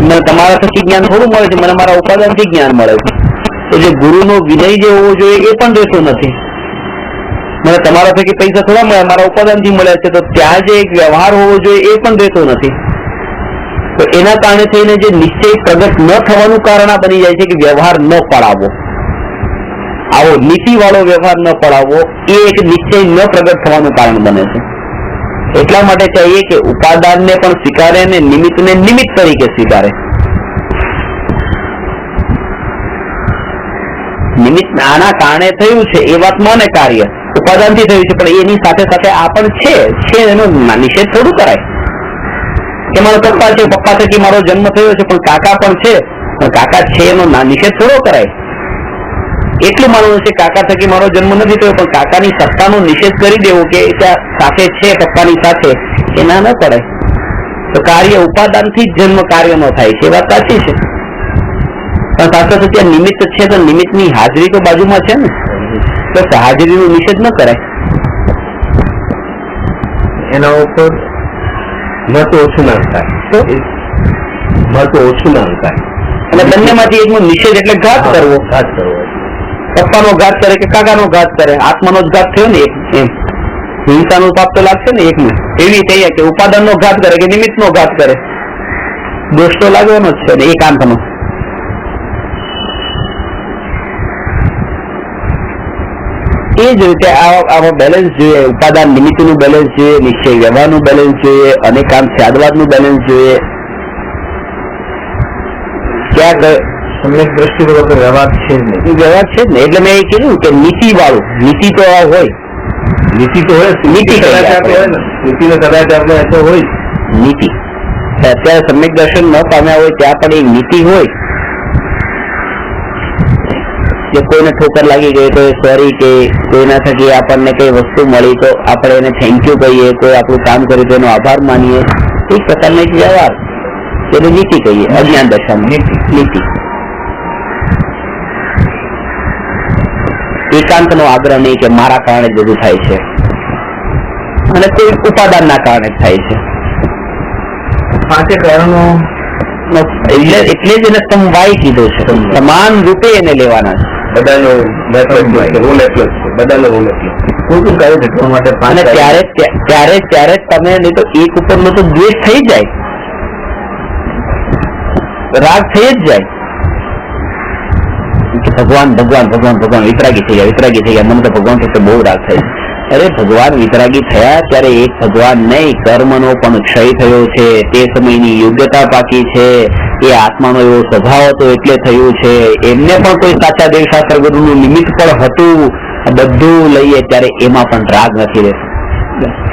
મને તમારા થકી જ્ઞાન થોડું મળે છે, મને મારા ઉપાદાનથી જ્ઞાન મળે છે. તો જે ગુરુનો વિનય જે હોવો જોઈએ એ પણ રહેતો નથી. મને તમારા થકી પૈસા થોડા મળે, મારા ઉપાદાનથી મળે છે, તો ત્યાં જે એક વ્યવહાર હોવો જોઈએ એ પણ રહેતો નથી. તો એના કારણે થઈને જે નિશ્ચય પ્રગટ ન થવાનું કારણ આ બની જાય છે કે વ્યવહાર ન પડાવવો, આવો નીતિ વાળો વ્યવહાર ન પડાવવો એ એક નિશ્ચય ન પ્રગટ થવાનું કારણ બને છે. એટલા માટે ચાહીએ કે ઉપાદાનને પણ સ્વીકારે અને નિમિત્તને નિમિત્ત તરીકે સ્વીકારે. નિમિત્ત આના કારણે થયું છે એ વાત માને, કાર્ય ઉપાદાનથી થયું છે, પણ એની સાથે સાથે આ પણ છે એનો નિષેધ થોડું કરાય કે મારો પપ્પા છે, પપ્પા થકી મારો જન્મ થયો છે, પણ કાકા પણ છે, પણ કાકા છે એનો નિષેધ થોડો કરાય. એટલું માનવું છે કાકા થકી મારો જન્મ નથી થયો, પણ કાકાની સત્તાનો નિષેધ કરી દેવો કે ત્યાં સાથે છે પપ્પાની સાથે, એ ના ન પડાય. તો કાર્ય ઉપાદાનથી જ જન્મ કાર્ય ન થાય છે, એ વાત સાચી છે, પણ સાથે સાથે નિમિત્ત છે તો નિમિત્તની હાજરી તો બાજુમાં છે ને, તો હાજરીનો નિષેધ ન કરાય. એના ઉપર મહત્વ ઓછું ના થાય, અને બંનેમાંથી એકનો નિષેધ એટલે ઘાત કરવો. પપ્પાનો ઘાત કરે કે કાકાનો ઘાત કરે, આત્માનો જ ઘાત થયો ને એક. એમ હિંસાનું પાપ તો લાગશે ને એકને. એવી થઈ કે ઉપાદાનનો ઘાત કરે કે નિમિત્તનો ઘાત કરે, દોષ તો લાગવાનો જ છે ને એકાંતનો. એ જ રીતે આવો બેલેન્સ જોઈએ, ઉપાદાન નિમિત્તનું બેલેન્સ જોઈએ, નિશ્ચય વ્યવહારનું બેલેન્સ જોઈએ, અનેકાંત સ્યાદવાદનું બેલેન્સ જોઈએ. ક્યાંક સમ્યક દ્રષ્ટિ વગર તો વ્યવહાર છે જ નહીં. વ્યવહાર છે જ ને. એટલે મેં એ કીધું કે નીતિ વાળું, નીતિ તો હોય, નીતિ તો હોય, નીતિ સદાચાર હોય ને, નીતિ નો સદાચાર તો હોય નીતિ. અત્યારે સમ્યક દર્શન ન પામ્યા હોય ત્યાં પણ એક નીતિ હોય કે કોઈને ઠોકર લાગી ગઈ તો સોરી કે કોઈના થકી આપણને કઈ વસ્તુ મળી તો આપણે એને થેન્ક યુ કહીએ, કોઈ આપણું કામ કર્યું તો એનો આભાર માનીએ. એક પ્રકારનો એક વ્યવહાર, તેને નીતિ કહીએ. અજ્ઞાન દશામાં નીતિ. એકાંતનો આગ્રહ નહીં કે મારા કારણે જ બધું થાય છે, અને કોઈ ઉપાદાનના કારણે જ થાય છે. પાંચે કારણો એટલે જ એને સમવાય કીધું છે, સમાન રૂપે એને લેવાના છે. બધાનો રોલ એટલો જ છે, બધાનો રોલ એટલો. કોઈ કાર્ય ઘટવા માટે અને ત્યારે તમે નહીં તો એક ઉપરનો તો દ્વેષ થઈ જાય, રાગ થઈ જ જાય. ભગવાન ભગવાન ભગવાન ભગવાન વિતરાગી થઈ ગયા, મને તો ભગવાન થશે બહુ રાગ થાય. અરે ભગવાન વિતરાગી થયા ત્યારે એક ભગવાન નહીં, કર્મનો પણ ક્ષય થયો છે, તે સમયની યોગ્યતા પાકી છે, એ આત્માનો એવો સ્વભાવ હતો એટલે થયું છે. એમને પણ કોઈ સાચા દેવશાસ્ત્ર ગુરુનું નિમિત્ત પણ હતું. બધું લઈએ ત્યારે એમાં પણ રાગ નથી રહેતો,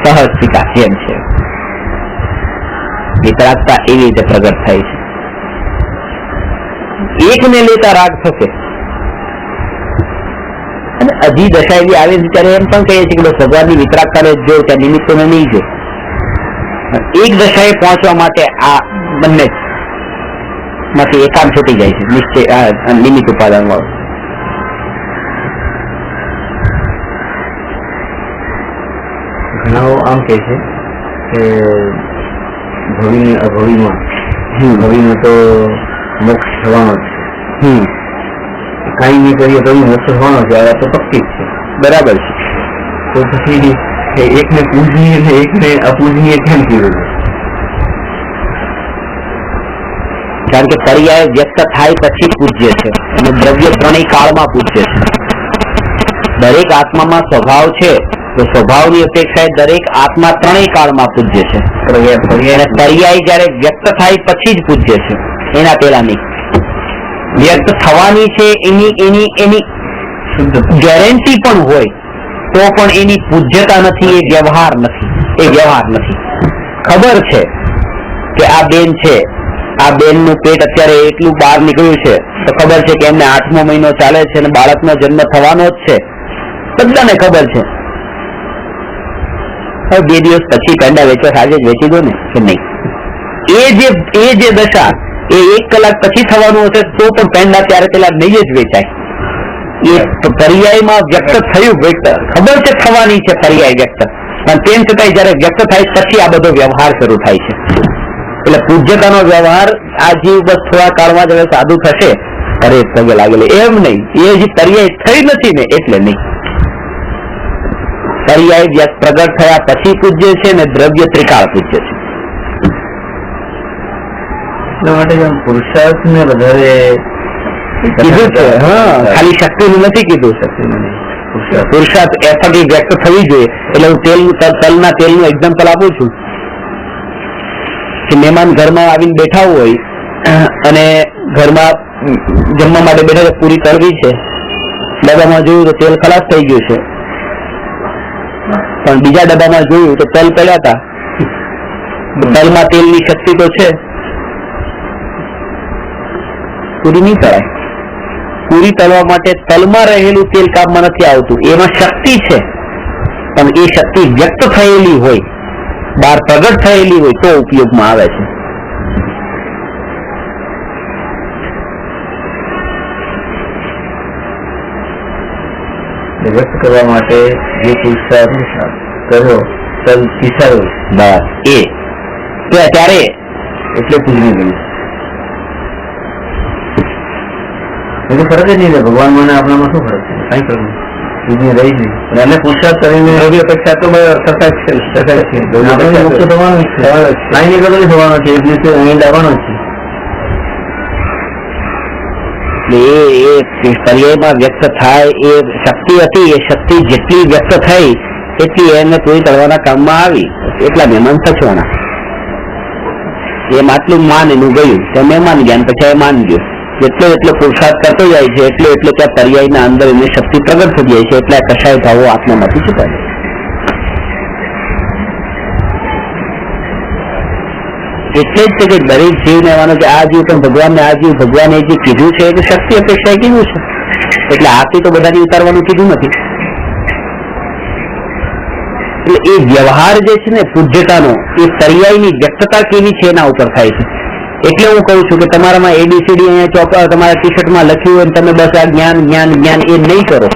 સહજતા એમ છે. વિતરાગતા એવી રીતે પ્રગટ થાય છે. એકને લેતા રાગ થશે. અને હજી દશા એવી આવે છે ત્યારે એમ પણ કહીએ છીએ કે ભગવાનની વિતરાગતાને જો, ત્યાં નિમિત્તોને નહીં જો. એક દશાએ પહોંચવા માટે આ બંને માંથી એકાંત છૂટી જાય છે, નિશ્ચય નિમિત્ત ઉપાદાન વાળું. ઘણાઓ આમ કે છે કે ભવિને અભવિમાં, ભવિનો તો મોક્ષ થવાનો જ છે, કઈ નહીં કરીએ તો મોક્ષ થવાનો છે, આ તો પક્કી જ છે. બરાબર છે. તો પછી એકને પૂજનીય ને એકને અપૂજનીય કેમ કીધું? કારણ કે પર્યાય વ્યક્ત થાય પછી પૂજ્ય છે, અને દ્રવ્ય ત્રણેય કાળમાં પૂજ્ય છે. દરેક આત્મામાં સ્વભાવ છે તો સ્વભાવની અપેક્ષાએ દરેક આત્મા ત્રણેય કાળમાં પૂજ્ય છે. પર્યાય જયારે વ્યક્ત થાય પછી જ પૂજ્ય છે, એના પેલા નહીં. વ્યક્ત થવાની છે એની ગેરંટી પણ હોય તો પણ એની પૂજ્યતા નથી, એ વ્યવહાર નથી. ખબર છે કે આ બેન છે, આ બેનનું પેટ અત્યારે એટલું બહાર નીકળ્યું છે તો ખબર છે કે એમને 8મો મહિનો ચાલે છે અને બાળકનો જન્મ થવાનો જ છે, બધાને ખબર છે. હવે 2 દિવસ પછી પેંડા વેચવા આજે જ વેચી દો ને કે નહીં. એ જે દશા એ 1 કલાક પછી થવાનું હશે તો પણ પેંડા ત્યારે પેલા નહીં જ વેચાય. એ પર્યાયમાં વ્યક્ત થયું, ખબર છે થવાની છે પર્યાય વ્યક્ત, પણ તેમ છતાં જયારે વ્યક્ત થાય પછી આ બધો વ્યવહાર શરૂ થાય છે. એટલે પૂજ્યતાનો વ્યવહાર આ જીવ બસ થોડા કાળમાં જ સાધુ થશે, અરે પગે લાગેલી એમ નહીં. એ હજી પર્યાય થઈ નથી ને એટલે નહીં. પર્યાય પ્રગટ થયા પછી પૂજ્ય છે ને દ્રવ્ય ત્રિકાળ પૂજ્ય છે. એટલા માટે પુરુષાર્થ ને વધારે કીધું છે. હા, ખાલી શક્તિનું નથી કીધું. પુરુષાર્થ એફર્ટ વ્યક્ત થવી જોઈએ. એટલે હું તલના તેલનું એક્ઝામ્પલ આપું છું કે મહેમાન ઘરમાં આવીને બેઠા હોય અને ઘરમાં જમવા માટે બેઠા પૂરી તળવી છે, ડબ્બામાં જોયું તો તેલ ખલાસ થઈ ગયું છે, પણ બીજા ડબ્બામાં જોયું તો તલ પડ્યા હતા. તલમાં તેલની શક્તિ તો છે, પૂરી નહીં તળાય. પૂરી તળવા માટે તલમાં રહેલું તેલ કામમાં નથી આવતું, એમાં શક્તિ છે, પણ એ શક્તિ વ્યક્ત થયેલી હોય, બહાર પ્રગટ થયેલી હોય તો ઉપયોગમાં આવે છે. વ્યક્ત કરવા માટે જે પુરુષાર્થ કર્યો, તલ પીસાયો, બસ એ ત્યારે એટલે પૂજની ગયું. એ ફરક જ નહીં. ભગવાન મને આપણામાં શું ફરક છે? કઈ ફરક નહીં. બીજી રહી જ નહીં. અને એને પુરુષાર્થ કરીને દ્રવ્ય અપેક્ષા તો સરખા જ છે. મુક્ત થવાનું છે. લાઈન એક જ થવાનો છે. એક દિવસે અહીં લાવવાનો છે. એ પર્યાયમાં વ્યક્ત થાય એ શક્તિ હતી. એ શક્તિ જેટલી વ્યક્ત થઈ એટલી એને પૂરી કરવાના કામમાં આવી. એટલા મહેમાન સચવાના. એમ આટલું માન એનું ગયું તો મહેમાન જ્ઞાન પછી એ માન ગયું. એટલો પુરુષાર્થ કરતો જાય છે એટલે ત્યાં પર્યાયના અંદર એની શક્તિ પ્રગટ થઈ જાય છે. એટલે આ કશાય ભાવો આત્મામાંથી છુપાય. એટલે જ છે કે દરેક જીવને એવાનો કે આ જીવ પણ ભગવાનને આ જીવ ભગવાને જે કીધું છે એ શક્તિ અપેક્ષાએ કીધું છે. એટલે આથી તો બધાને ઉતારવાનું કીધું નથી. એટલે એ વ્યવહાર જે છે ને પૂજ્યતાનો એ પર્યાયની વ્યક્તતા કેવી છે એના ઉપર થાય છે. એટલે હું કહું છું કે તમારામાં એબીસીડી અહીંયા ચોપ તમારા ટી શર્ટમાં લખ્યું હોય તમે બસ આ જ્ઞાન જ્ઞાન જ્ઞાન એ નહીં કરો.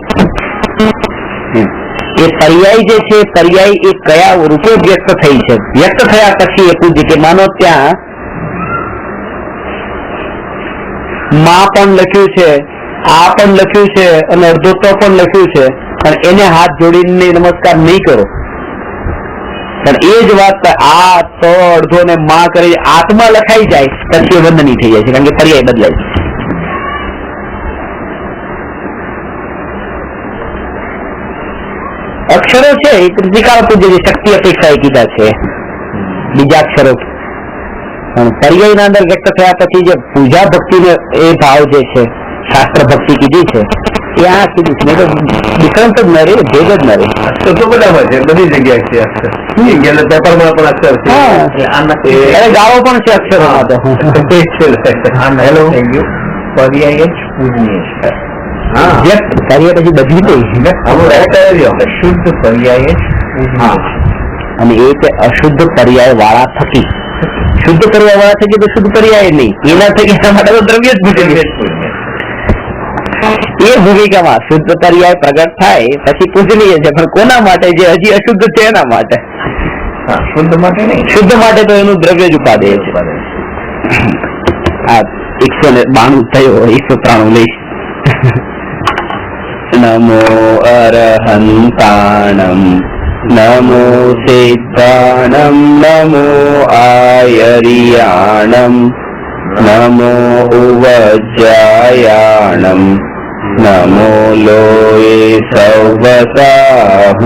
એ પર્યાય જે છે પર્યાય એ કયા રૂપે વ્યક્ત થઈ છે. વ્યક્ત થયા પછી એ પૂજ્ય કે માનો ત્યાં માં પણ લખ્યું છે, આ પણ લખ્યું છે અને અર્ધોત્તર પણ લખ્યું છે, પણ એને હાથ જોડીને નમસ્કાર નહીં કરો. પણ એ જ વાત આ તો અડધો ને માં કરી આત્મા લખાઈ જાય પછી એ વંદની થઈ જાય છે. કારણ કે પર્યાય બદલાય છે. અક્ષરો છે એ ત્રિકાળ પૂજ્ય જે શક્તિ અપેક્ષાએ કીધા છે બીજા અક્ષરો. પણ પર્યાયના અંદર વ્યક્ત થયા પછી જે પૂજા ભક્તિનો એ ભાવ જે છે શાસ્ત્ર ભક્તિ કીધી છે એ આ કીધું છે. ડિફરન્સ જ ન રહે, ભેદ જ ન રહે. અક્ષર તો બધામાં છે, બધી જગ્યાએ છે અક્ષર. પેપરમાં પણ અક્ષર છે, ગાળો પણ છે અક્ષરોમાં તો. હેલો પર્યાય જ પૂજનીય છે. વ્યક્ત કાર્ય પછી બધી શુદ્ધ પર્યાય જ પૂજનીય છે. અને એ કે અશુદ્ધ પર્યાય વાળા થકી, શુદ્ધ પર્યાય વાળા થકી તો શુદ્ધ પર્યાય નહીં, એના થકી એના માટે તો દ્રવ્ય જ પૂજનીય. એ ભૂમિકામાં શુદ્ધ પર્યાય પ્રગટ થાય પછી પૂજનીય છે. પણ કોના માટે? જે હજી અશુદ્ધ છે એના માટે. શુદ્ધ માટે નહીં, શુદ્ધ માટે તો એનું દ્રવ્ય જ ઉપાદેય છે. આ 192 થયો, 193 લઈશ. નમો અરહંતાણમ નમો સિદ્ધાણમ નમો આયરિયાણમ નમો ઉવજ્જાયાણમ નમો લોએ સૌવસાહું.